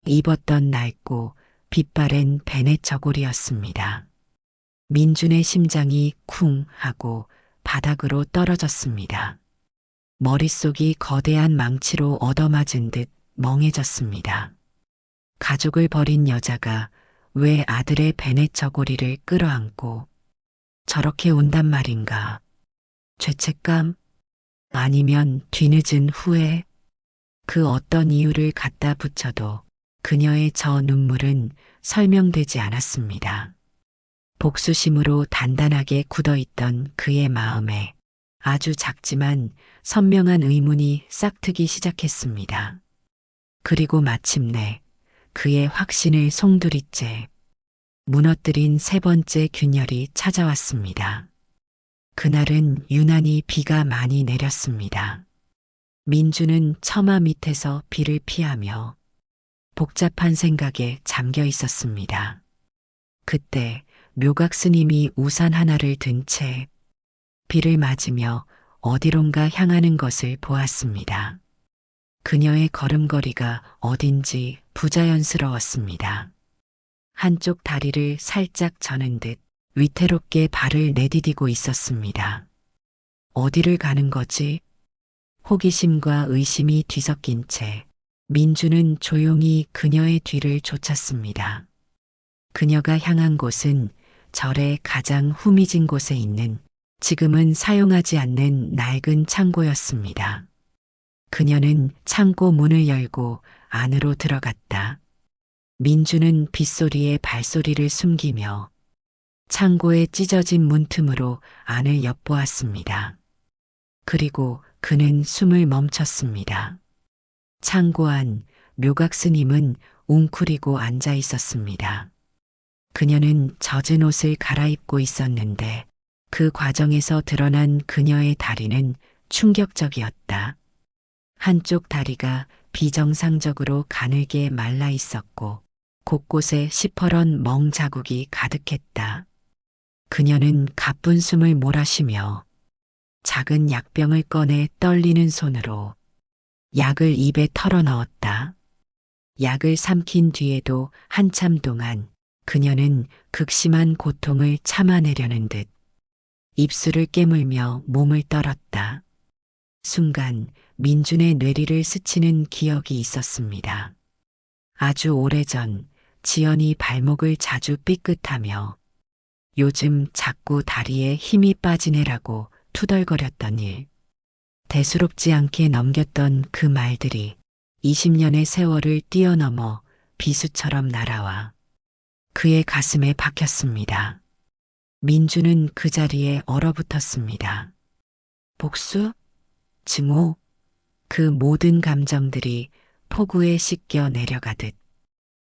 입었던 낡고 빛바랜 베넷 저고리였습니다. 민준의 심장이 쿵 하고 바닥으로 떨어졌습니다. 머릿속이 거대한 망치로 얻어맞은 듯 멍해졌습니다. 가족을 버린 여자가 왜 아들의 베넷 저고리를 끌어안고 저렇게 운단 말인가? 죄책감? 아니면 뒤늦은 후회? 그 어떤 이유를 갖다 붙여도 그녀의 저 눈물은 설명되지 않았습니다. 복수심으로 단단하게 굳어있던 그의 마음에 아주 작지만 선명한 의문이 싹트기 시작했습니다. 그리고 마침내 그의 확신을 송두리째 무너뜨린 세 번째 균열이 찾아왔습니다. 그날은 유난히 비가 많이 내렸습니다. 민주는 처마 밑에서 비를 피하며 복잡한 생각에 잠겨 있었습니다. 그때 묘각 스님이 우산 하나를 든 채 비를 맞으며 어디론가 향하는 것을 보았습니다. 그녀의 걸음걸이가 어딘지 부자연스러웠습니다. 한쪽 다리를 살짝 저는 듯 위태롭게 발을 내디디고 있었습니다. 어디를 가는 거지? 호기심과 의심이 뒤섞인 채 민주는 조용히 그녀의 뒤를 쫓았습니다. 그녀가 향한 곳은 절의 가장 후미진 곳에 있는 지금은 사용하지 않는 낡은 창고였습니다. 그녀는 창고 문을 열고 안으로 들어갔다. 민주는 빗소리에 발소리를 숨기며 창고의 찢어진 문틈으로 안을 엿보았습니다. 그리고 그는 숨을 멈췄습니다. 창고 안 묘각 스님은 웅크리고 앉아 있었습니다. 그녀는 젖은 옷을 갈아입고 있었는데 그 과정에서 드러난 그녀의 다리는 충격적이었다. 한쪽 다리가 비정상적으로 가늘게 말라 있었고 곳곳에 시퍼런 멍 자국이 가득했다. 그녀는 가쁜 숨을 몰아쉬며 작은 약병을 꺼내 떨리는 손으로 약을 입에 털어 넣었다. 약을 삼킨 뒤에도 한참 동안 그녀는 극심한 고통을 참아내려는 듯 입술을 깨물며 몸을 떨었다. 순간 민준의 뇌리를 스치는 기억이 있었습니다. 아주 오래전 지연이 발목을 자주 삐끗하며 요즘 자꾸 다리에 힘이 빠지네라고 투덜거렸던 일. 대수롭지 않게 넘겼던 그 말들이 20년의 세월을 뛰어넘어 비수처럼 날아와 그의 가슴에 박혔습니다. 민주는 그 자리에 얼어붙었습니다. 복수? 증오? 그 모든 감정들이 폭우에 씻겨 내려가듯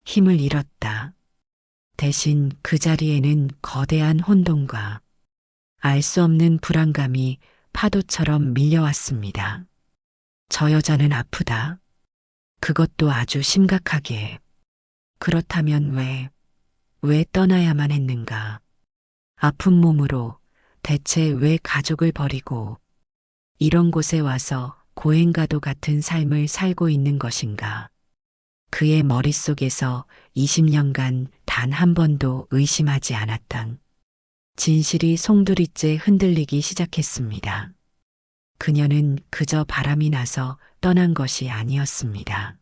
힘을 잃었다. 대신 그 자리에는 거대한 혼돈과 알 수 없는 불안감이 파도처럼 밀려왔습니다. 저 여자는 아프다. 그것도 아주 심각하게. 그렇다면 왜 떠나야만 했는가? 아픈 몸으로 대체 왜 가족을 버리고 이런 곳에 와서 고행가도 같은 삶을 살고 있는 것인가? 그의 머릿속에서 20년간 단 한 번도 의심하지 않았던 진실이 송두리째 흔들리기 시작했습니다. 그녀는 그저 바람이 나서 떠난 것이 아니었습니다.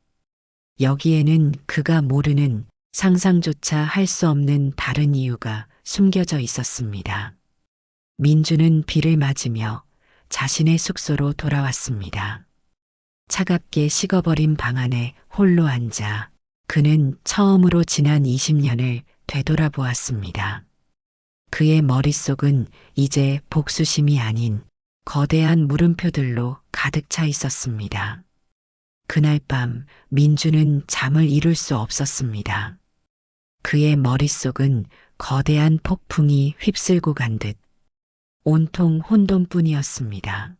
여기에는 그가 모르는 상상조차 할 수 없는 다른 이유가 숨겨져 있었습니다. 민주는 비를 맞으며 자신의 숙소로 돌아왔습니다. 차갑게 식어버린 방 안에 홀로 앉아 그는 처음으로 지난 20년을 되돌아보았습니다. 그의 머릿속은 이제 복수심이 아닌 거대한 물음표들로 가득 차 있었습니다. 그날 밤 민주는 잠을 이룰 수 없었습니다. 그의 머릿속은 거대한 폭풍이 휩쓸고 간 듯 온통 혼돈뿐이었습니다.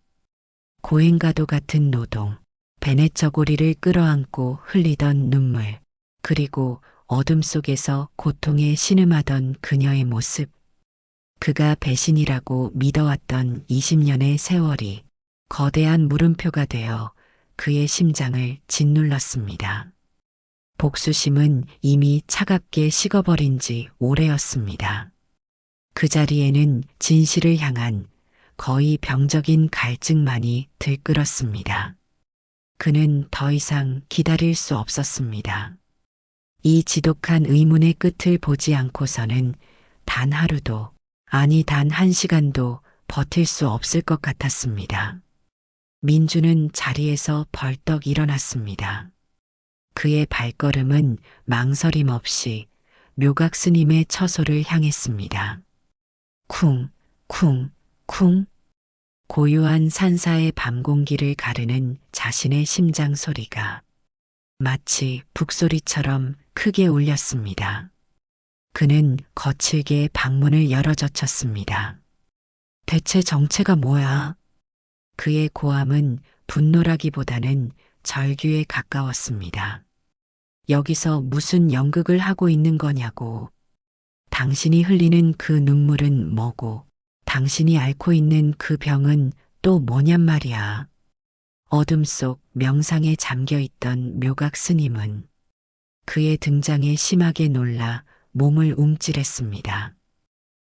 고행가도 같은 노동, 베네 저고리를 끌어안고 흘리던 눈물, 그리고 어둠 속에서 고통에 신음하던 그녀의 모습. 그가 배신이라고 믿어왔던 20년의 세월이 거대한 물음표가 되어 그의 심장을 짓눌렀습니다. 복수심은 이미 차갑게 식어버린 지 오래였습니다. 그 자리에는 진실을 향한 거의 병적인 갈증만이 들끓었습니다. 그는 더 이상 기다릴 수 없었습니다. 이 지독한 의문의 끝을 보지 않고서는 단 하루도, 아니 단 한 시간도 버틸 수 없을 것 같았습니다. 민주는 자리에서 벌떡 일어났습니다. 그의 발걸음은 망설임 없이 묘각 스님의 처소를 향했습니다. 쿵, 쿵, 쿵. 고요한 산사의 밤 공기를 가르는 자신의 심장 소리가 마치 북소리처럼 크게 울렸습니다. 그는 거칠게 방문을 열어젖혔습니다. 대체 정체가 뭐야? 그의 고함은 분노라기보다는 절규에 가까웠습니다. 여기서 무슨 연극을 하고 있는 거냐고. 당신이 흘리는 그 눈물은 뭐고, 당신이 앓고 있는 그 병은 또 뭐냔 말이야. 어둠 속 명상에 잠겨 있던 묘각 스님은 그의 등장에 심하게 놀라 몸을 움찔했습니다.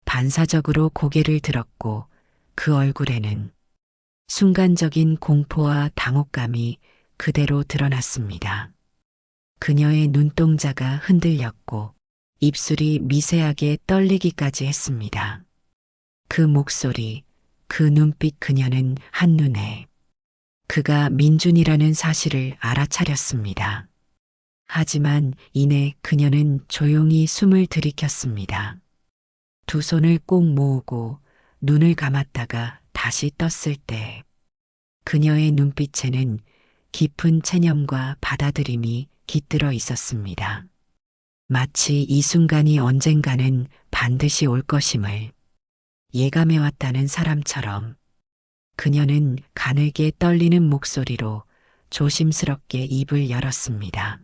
반사적으로 고개를 들었고 그 얼굴에는 순간적인 공포와 당혹감이 그대로 드러났습니다. 그녀의 눈동자가 흔들렸고 입술이 미세하게 떨리기까지 했습니다. 그 목소리, 그 눈빛 그녀는 한눈에 그가 민준이라는 사실을 알아차렸습니다. 하지만 이내 그녀는 조용히 숨을 들이켰습니다. 두 손을 꼭 모으고 눈을 감았다가 다시 떴을 때 그녀의 눈빛에는 깊은 체념과 받아들임이 깃들어 있었습니다. 마치 이 순간이 언젠가는 반드시 올 것임을 예감해왔다는 사람처럼 그녀는 가늘게 떨리는 목소리로 조심스럽게 입을 열었습니다.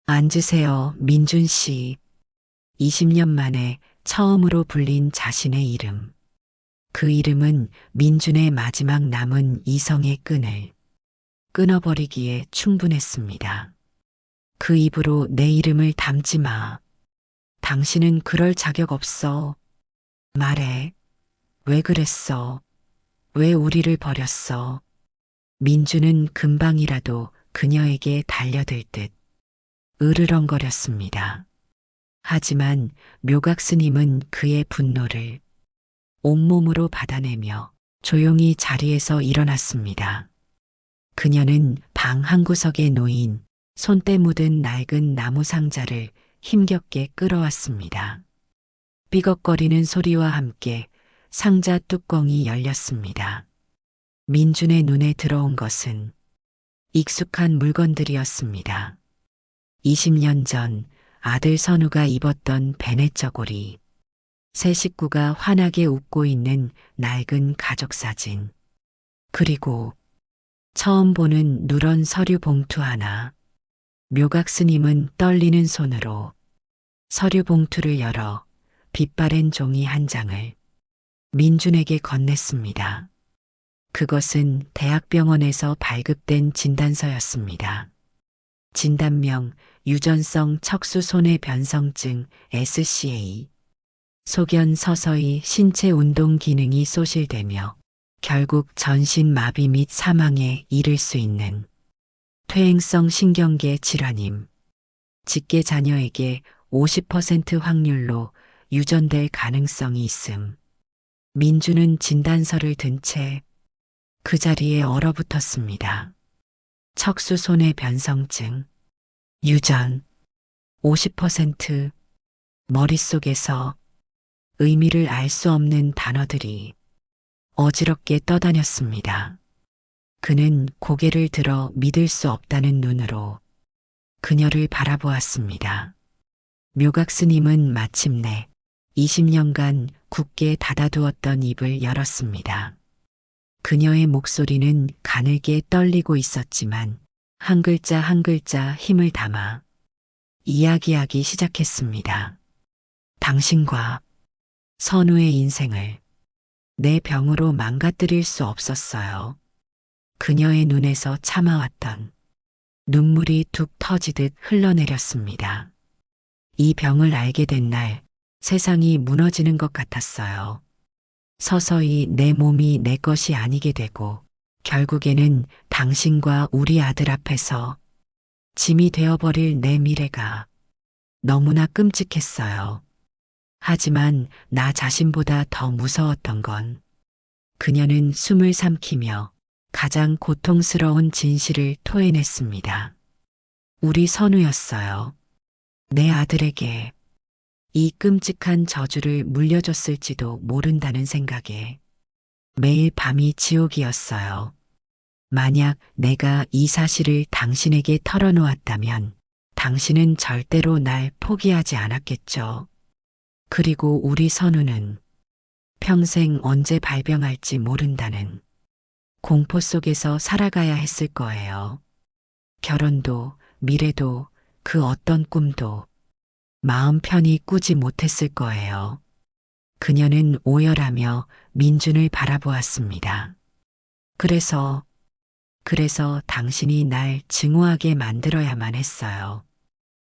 앉으세요, 민준 씨. 20년 만에 처음으로 불린 자신의 이름. 그 이름은 민준의 마지막 남은 이성의 끈을 끊어버리기에 충분했습니다. 그 입으로 내 이름을 담지 마. 당신은 그럴 자격 없어. 말해. 왜 그랬어? 왜 우리를 버렸어? 민준은 금방이라도 그녀에게 달려들 듯 으르렁거렸습니다. 하지만 묘각 스님은 그의 분노를 온몸으로 받아내며 조용히 자리에서 일어났습니다. 그녀는 방 한구석에 놓인 손때 묻은 낡은 나무 상자를 힘겹게 끌어왔습니다. 삐걱거리는 소리와 함께 상자 뚜껑이 열렸습니다. 민준의 눈에 들어온 것은 익숙한 물건들이었습니다. 20년 전 아들 선우가 입었던 베네 저고리, 새 식구가 환하게 웃고 있는 낡은 가족 사진, 그리고 처음 보는 누런 서류 봉투 하나. 묘각 스님은 떨리는 손으로 서류 봉투를 열어 빛바랜 종이 한 장을 민준에게 건넸습니다. 그것은 대학병원에서 발급된 진단서였습니다. 진단명 유전성 척수 손해 변성증 SCA. 소견 서서히 신체 운동 기능이 소실되며 결국 전신 마비 및 사망에 이를 수 있는 퇴행성 신경계 질환임. 직계 자녀에게 50% 확률로 유전될 가능성이 있음. 민주는 진단서를 든 채 그 자리에 얼어붙었습니다. 척수 손해 변성증, 유전, 50%. 머릿속에서 의미를 알 수 없는 단어들이 어지럽게 떠다녔습니다. 그는 고개를 들어 믿을 수 없다는 눈으로 그녀를 바라보았습니다. 묘각 스님은 마침내 20년간 굳게 닫아두었던 입을 열었습니다. 그녀의 목소리는 가늘게 떨리고 있었지만 한 글자 한 글자 힘을 담아 이야기하기 시작했습니다. 당신과 선우의 인생을 내 병으로 망가뜨릴 수 없었어요. 그녀의 눈에서 참아왔던 눈물이 툭 터지듯 흘러내렸습니다. 이 병을 알게 된 날 세상이 무너지는 것 같았어요. 서서히 내 몸이 내 것이 아니게 되고 결국에는 당신과 우리 아들 앞에서 짐이 되어버릴 내 미래가 너무나 끔찍했어요. 하지만 나 자신보다 더 무서웠던 건 그녀는 숨을 삼키며 가장 고통스러운 진실을 토해냈습니다. 우리 선우였어요. 내 아들에게 이 끔찍한 저주를 물려줬을지도 모른다는 생각에 매일 밤이 지옥이었어요. 만약 내가 이 사실을 당신에게 털어놓았다면 당신은 절대로 날 포기하지 않았겠죠. 그리고 우리 선우는 평생 언제 발병할지 모른다는 공포 속에서 살아가야 했을 거예요. 결혼도, 미래도, 그 어떤 꿈도 마음 편히 꾸지 못했을 거예요. 그녀는 오열하며 민준을 바라보았습니다. 그래서 당신이 날 증오하게 만들어야만 했어요.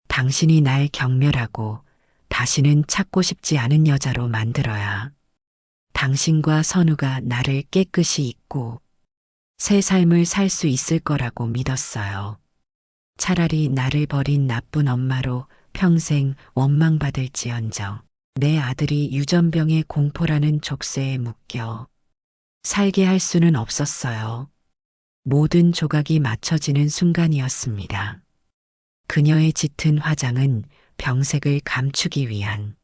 당신이 날 경멸하고 다시는 찾고 싶지 않은 여자로 만들어야 당신과 선우가 나를 깨끗이 잊고 새 삶을 살 수 있을 거라고 믿었어요. 차라리 나를 버린 나쁜 엄마로 평생 원망받을지언정 내 아들이 유전병의 공포라는 족쇄에 묶여 살게 할 수는 없었어요. 모든 조각이 맞춰지는 순간이었습니다. 그녀의 짙은 화장은 병색을 감추기 위한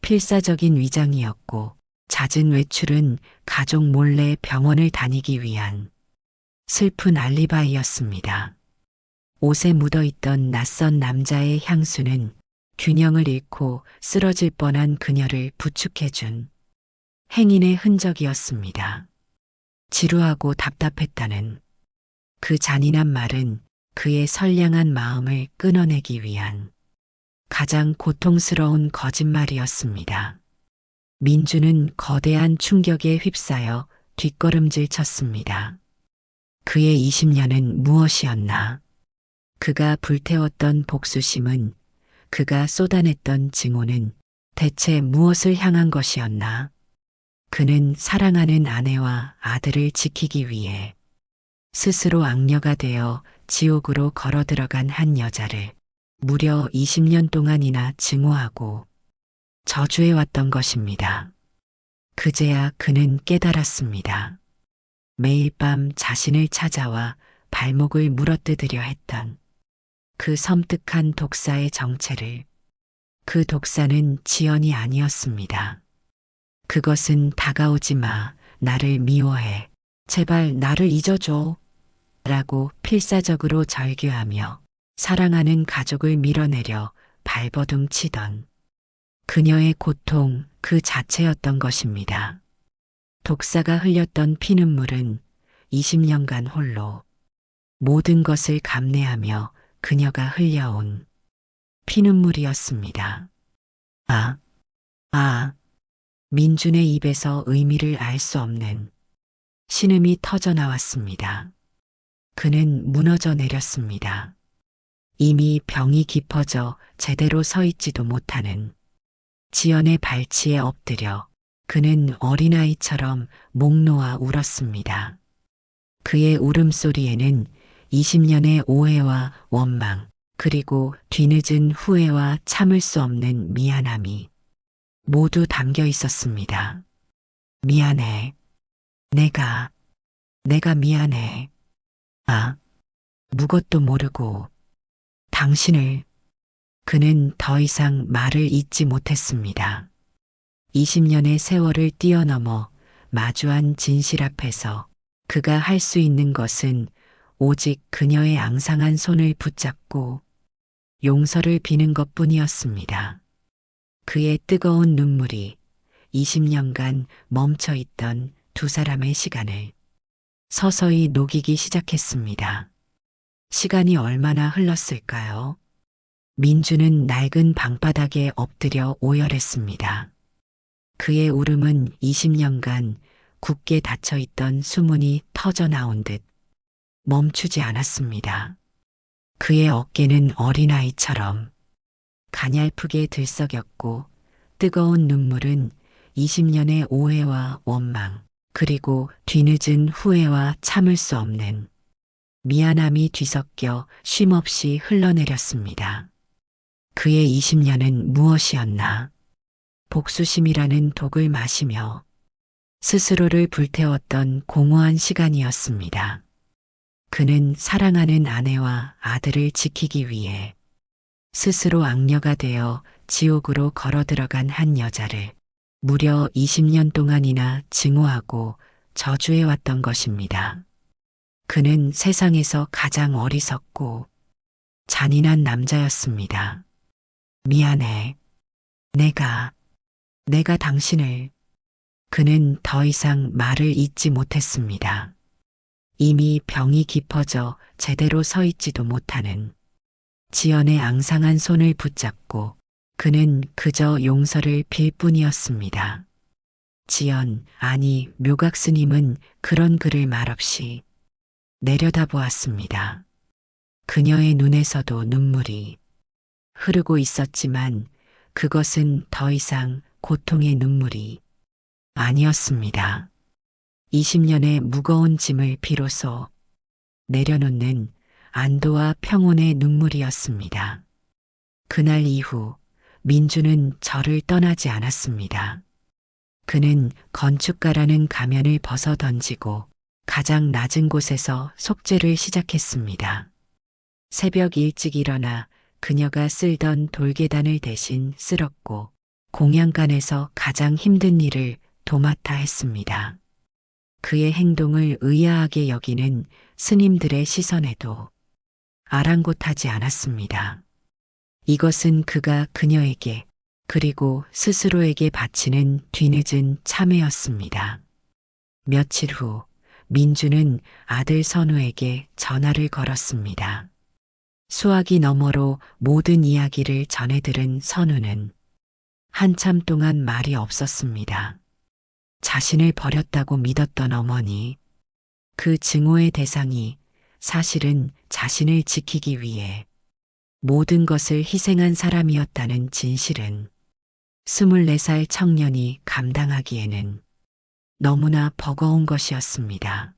필사적인 위장이었고 잦은 외출은 가족 몰래 병원을 다니기 위한 슬픈 알리바이였습니다. 옷에 묻어있던 낯선 남자의 향수는 균형을 잃고 쓰러질 뻔한 그녀를 부축해준 행인의 흔적이었습니다. 지루하고 답답했다는 그 잔인한 말은 그의 선량한 마음을 끊어내기 위한 가장 고통스러운 거짓말이었습니다. 민주는 거대한 충격에 휩싸여 뒷걸음질 쳤습니다. 그의 20년은 무엇이었나? 그가 불태웠던 복수심은, 그가 쏟아냈던 증오는 대체 무엇을 향한 것이었나? 그는 사랑하는 아내와 아들을 지키기 위해 스스로 악녀가 되어 지옥으로 걸어 들어간 한 여자를 무려 20년 동안이나 증오하고 저주해왔던 것입니다. 그제야 그는 깨달았습니다. 매일 밤 자신을 찾아와 발목을 물어뜯으려 했던 그 섬뜩한 독사의 정체를. 그 독사는 지연이 아니었습니다. 그것은 다가오지 마, 나를 미워해, 제발 나를 잊어줘 라고 필사적으로 절규하며 사랑하는 가족을 밀어내려 발버둥 치던 그녀의 고통 그 자체였던 것입니다. 독사가 흘렸던 피눈물은 20년간 홀로 모든 것을 감내하며 그녀가 흘려온 피눈물이었습니다. 민준의 입에서 의미를 알 수 없는 신음이 터져 나왔습니다. 그는 무너져 내렸습니다. 이미 병이 깊어져 제대로 서 있지도 못하는 지연의 발치에 엎드려 그는 어린아이처럼 목 놓아 울었습니다. 그의 울음소리에는 20년의 오해와 원망, 그리고 뒤늦은 후회와 참을 수 없는 미안함이 모두 담겨 있었습니다. 미안해. 내가 미안해. 무것도 모르고 당신을. 그는 더 이상 말을 잇지 못했습니다. 20년의 세월을 뛰어넘어 마주한 진실 앞에서 그가 할 수 있는 것은 오직 그녀의 앙상한 손을 붙잡고 용서를 비는 것뿐이었습니다. 그의 뜨거운 눈물이 20년간 멈춰 있던 두 사람의 시간을 서서히 녹이기 시작했습니다. 시간이 얼마나 흘렀을까요? 민주는 낡은 방바닥에 엎드려 오열했습니다. 그의 울음은 20년간 굳게 닫혀있던 수문이 터져 나온 듯 멈추지 않았습니다. 그의 어깨는 어린아이처럼 가냘프게 들썩였고 뜨거운 눈물은 20년의 오해와 원망, 그리고 뒤늦은 후회와 참을 수 없는 미안함이 뒤섞여 쉼없이 흘러내렸습니다. 그의 20년은 무엇이었나? 복수심이라는 독을 마시며 스스로를 불태웠던 공허한 시간이었습니다. 그는 사랑하는 아내와 아들을 지키기 위해 스스로 악녀가 되어 지옥으로 걸어 들어간 한 여자를 무려 20년 동안이나 증오하고 저주해왔던 것입니다. 그는 세상에서 가장 어리석고 잔인한 남자였습니다. 미안해. 내가 당신을. 그는 더 이상 말을 잇지 못했습니다. 이미 병이 깊어져 제대로 서 있지도 못하는 지연의 앙상한 손을 붙잡고 그는 그저 용서를 빌 뿐이었습니다. 지연, 아니 묘각 스님은 그런 그를 말없이 내려다보았습니다. 그녀의 눈에서도 눈물이 흐르고 있었지만 그것은 더 이상 고통의 눈물이 아니었습니다. 20년의 무거운 짐을 비로소 내려놓는 안도와 평온의 눈물이었습니다. 그날 이후 민주는 저를 떠나지 않았습니다. 그는 건축가라는 가면을 벗어 던지고 가장 낮은 곳에서 속죄를 시작했습니다. 새벽 일찍 일어나 그녀가 쓸던 돌계단을 대신 쓸었고 공양간에서 가장 힘든 일을 도맡아 했습니다. 그의 행동을 의아하게 여기는 스님들의 시선에도 아랑곳하지 않았습니다. 이것은 그가 그녀에게 그리고 스스로에게 바치는 뒤늦은 참회였습니다. 며칠 후 민주는 아들 선우에게 전화를 걸었습니다. 수화기 너머로 모든 이야기를 전해 들은 선우는 한참 동안 말이 없었습니다. 자신을 버렸다고 믿었던 어머니, 그 증오의 대상이 사실은 자신을 지키기 위해 모든 것을 희생한 사람이었다는 진실은 24살 청년이 감당하기에는 너무나 버거운 것이었습니다.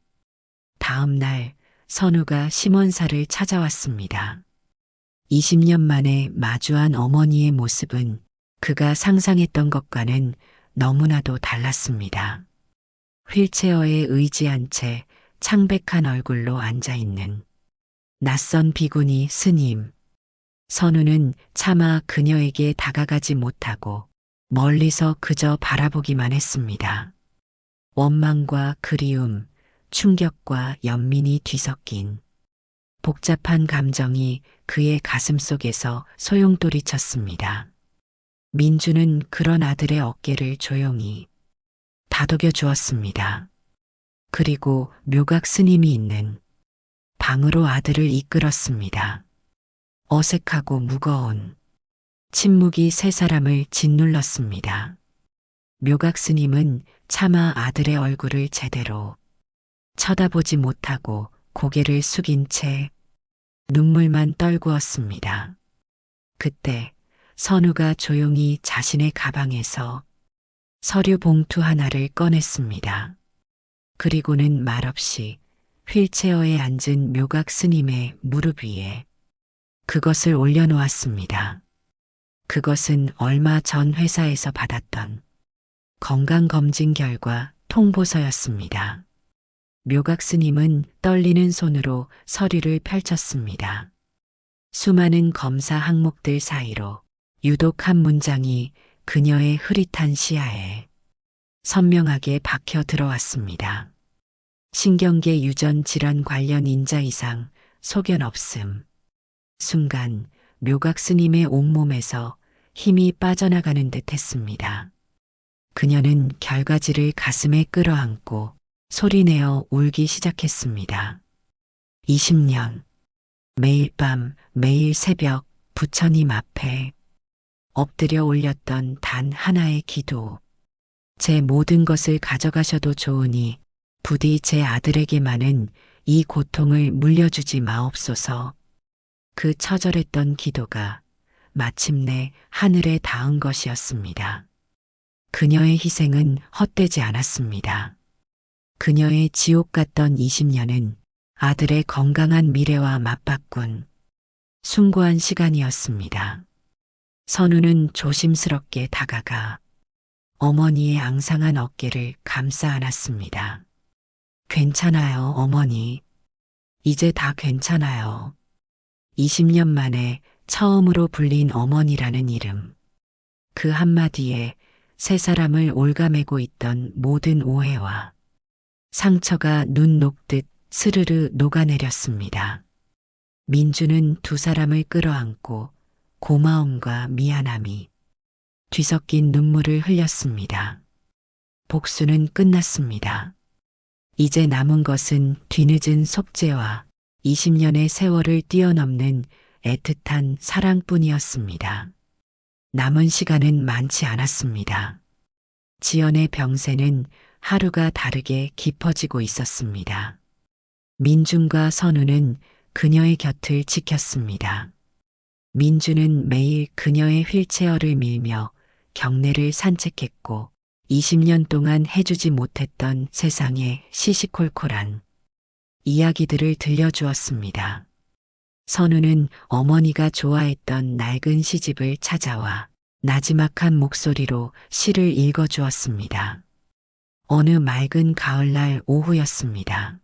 다음 날 선우가 심원사를 찾아왔습니다. 20년 만에 마주한 어머니의 모습은 그가 상상했던 것과는 너무나도 달랐습니다. 휠체어에 의지한 채 창백한 얼굴로 앉아있는 낯선 비구니 스님. 선우는 차마 그녀에게 다가가지 못하고 멀리서 그저 바라보기만 했습니다. 원망과 그리움, 충격과 연민이 뒤섞인 복잡한 감정이 그의 가슴 속에서 소용돌이쳤습니다. 민주는 그런 아들의 어깨를 조용히 다독여 주었습니다. 그리고 묘각 스님이 있는 방으로 아들을 이끌었습니다. 어색하고 무거운 침묵이 세 사람을 짓눌렀습니다. 묘각 스님은 차마 아들의 얼굴을 제대로 쳐다보지 못하고 고개를 숙인 채 눈물만 떨구었습니다. 그때 선우가 조용히 자신의 가방에서 서류 봉투 하나를 꺼냈습니다. 그리고는 말없이 휠체어에 앉은 묘각 스님의 무릎 위에 그것을 올려놓았습니다. 그것은 얼마 전 회사에서 받았던 건강검진 결과 통보서였습니다. 묘각 스님은 떨리는 손으로 서류를 펼쳤습니다. 수많은 검사 항목들 사이로 유독 한 문장이 그녀의 흐릿한 시야에 선명하게 박혀 들어왔습니다. 신경계 유전 질환 관련 인자 이상 소견 없음. 순간 묘각 스님의 온몸에서 힘이 빠져나가는 듯 했습니다. 그녀는 결과지를 가슴에 끌어안고 소리내어 울기 시작했습니다. 20년, 매일 밤, 매일 새벽 부처님 앞에 엎드려 올렸던 단 하나의 기도. 제 모든 것을 가져가셔도 좋으니 부디 제 아들에게만은 이 고통을 물려주지 마옵소서. 그 처절했던 기도가 마침내 하늘에 닿은 것이었습니다. 그녀의 희생은 헛되지 않았습니다. 그녀의 지옥 같던 20년은 아들의 건강한 미래와 맞바꾼 숭고한 시간이었습니다. 선우는 조심스럽게 다가가 어머니의 앙상한 어깨를 감싸 안았습니다. 괜찮아요, 어머니. 이제 다 괜찮아요. 20년 만에 처음으로 불린 어머니라는 이름. 그 한마디에 세 사람을 올가매고 있던 모든 오해와 상처가 눈 녹듯 스르르 녹아내렸습니다. 민주는 두 사람을 끌어안고 고마움과 미안함이 뒤섞인 눈물을 흘렸습니다. 복수는 끝났습니다. 이제 남은 것은 뒤늦은 속죄와 20년의 세월을 뛰어넘는 애틋한 사랑뿐이었습니다. 남은 시간은 많지 않았습니다. 지연의 병세는 하루가 다르게 깊어지고 있었습니다. 민준과 선우는 그녀의 곁을 지켰습니다. 민주는 매일 그녀의 휠체어를 밀며 경내를 산책했고 20년 동안 해주지 못했던 세상의 시시콜콜한 이야기들을 들려주었습니다. 선우는 어머니가 좋아했던 낡은 시집을 찾아와 나지막한 목소리로 시를 읽어주었습니다. 어느 맑은 가을날 오후였습니다.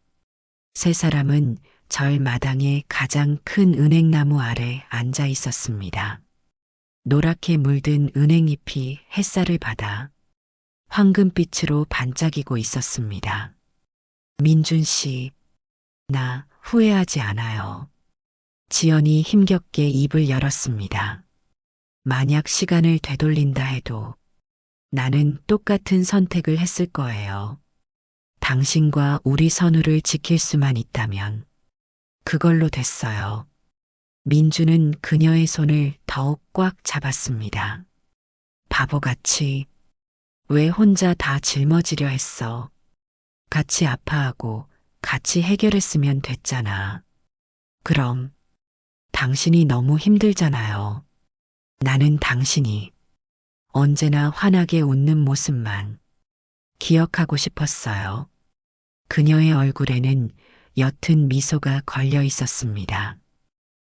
세 사람은 절 마당의 가장 큰 은행나무 아래 앉아 있었습니다. 노랗게 물든 은행잎이 햇살을 받아 황금빛으로 반짝이고 있었습니다. 민준 씨, 나 후회하지 않아요. 지연이 힘겹게 입을 열었습니다. 만약 시간을 되돌린다 해도 나는 똑같은 선택을 했을 거예요. 당신과 우리 선우를 지킬 수만 있다면 그걸로 됐어요. 민주는 그녀의 손을 더욱 꽉 잡았습니다. 바보같이 왜 혼자 다 짊어지려 했어? 같이 아파하고 같이 해결했으면 됐잖아. 그럼 당신이 너무 힘들잖아요. 나는 당신이 언제나 환하게 웃는 모습만 기억하고 싶었어요. 그녀의 얼굴에는 옅은 미소가 걸려 있었습니다.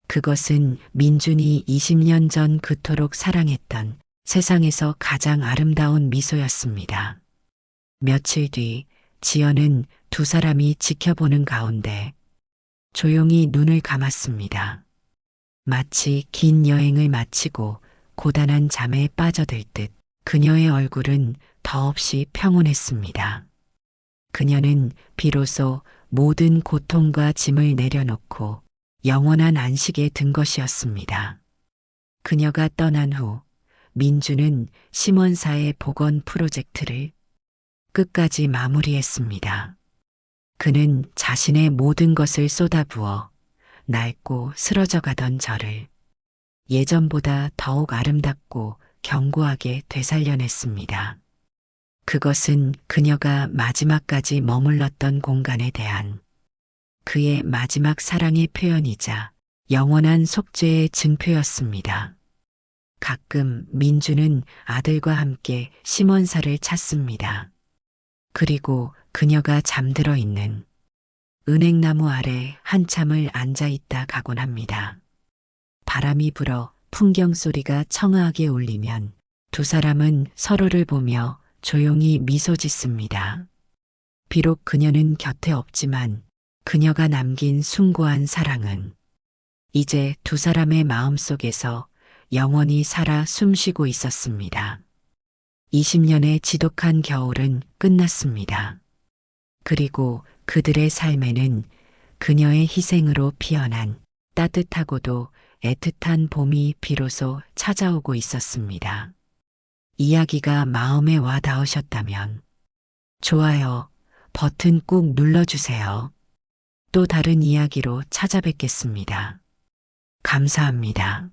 그것은 민준이 20년 전 그토록 사랑했던 세상에서 가장 아름다운 미소였습니다. 며칠 뒤 지연은 두 사람이 지켜보는 가운데 조용히 눈을 감았습니다. 마치 긴 여행을 마치고 고단한 잠에 빠져들 듯 그녀의 얼굴은 더없이 평온했습니다. 그녀는 비로소 모든 고통과 짐을 내려놓고 영원한 안식에 든 것이었습니다. 그녀가 떠난 후 민주는 심원사의 복원 프로젝트를 끝까지 마무리했습니다. 그는 자신의 모든 것을 쏟아부어 낡고 쓰러져 가던 저를 예전보다 더욱 아름답고 견고하게 되살려냈습니다. 그것은 그녀가 마지막까지 머물렀던 공간에 대한 그의 마지막 사랑의 표현이자 영원한 속죄의 증표였습니다. 가끔 민주는 아들과 함께 심원사를 찾습니다. 그리고 그녀가 잠들어 있는 은행나무 아래 한참을 앉아 있다 가곤 합니다. 바람이 불어 풍경 소리가 청아하게 울리면 두 사람은 서로를 보며 조용히 미소 짓습니다. 비록 그녀는 곁에 없지만 그녀가 남긴 숭고한 사랑은 이제 두 사람의 마음속에서 영원히 살아 숨쉬고 있었습니다. 20년의 지독한 겨울은 끝났습니다. 그리고 그들의 삶에는 그녀의 희생으로 피어난 따뜻하고도 애틋한 봄이 비로소 찾아오고 있었습니다. 이야기가 마음에 와 닿으셨다면 좋아요 버튼 꾹 눌러주세요. 또 다른 이야기로 찾아뵙겠습니다. 감사합니다.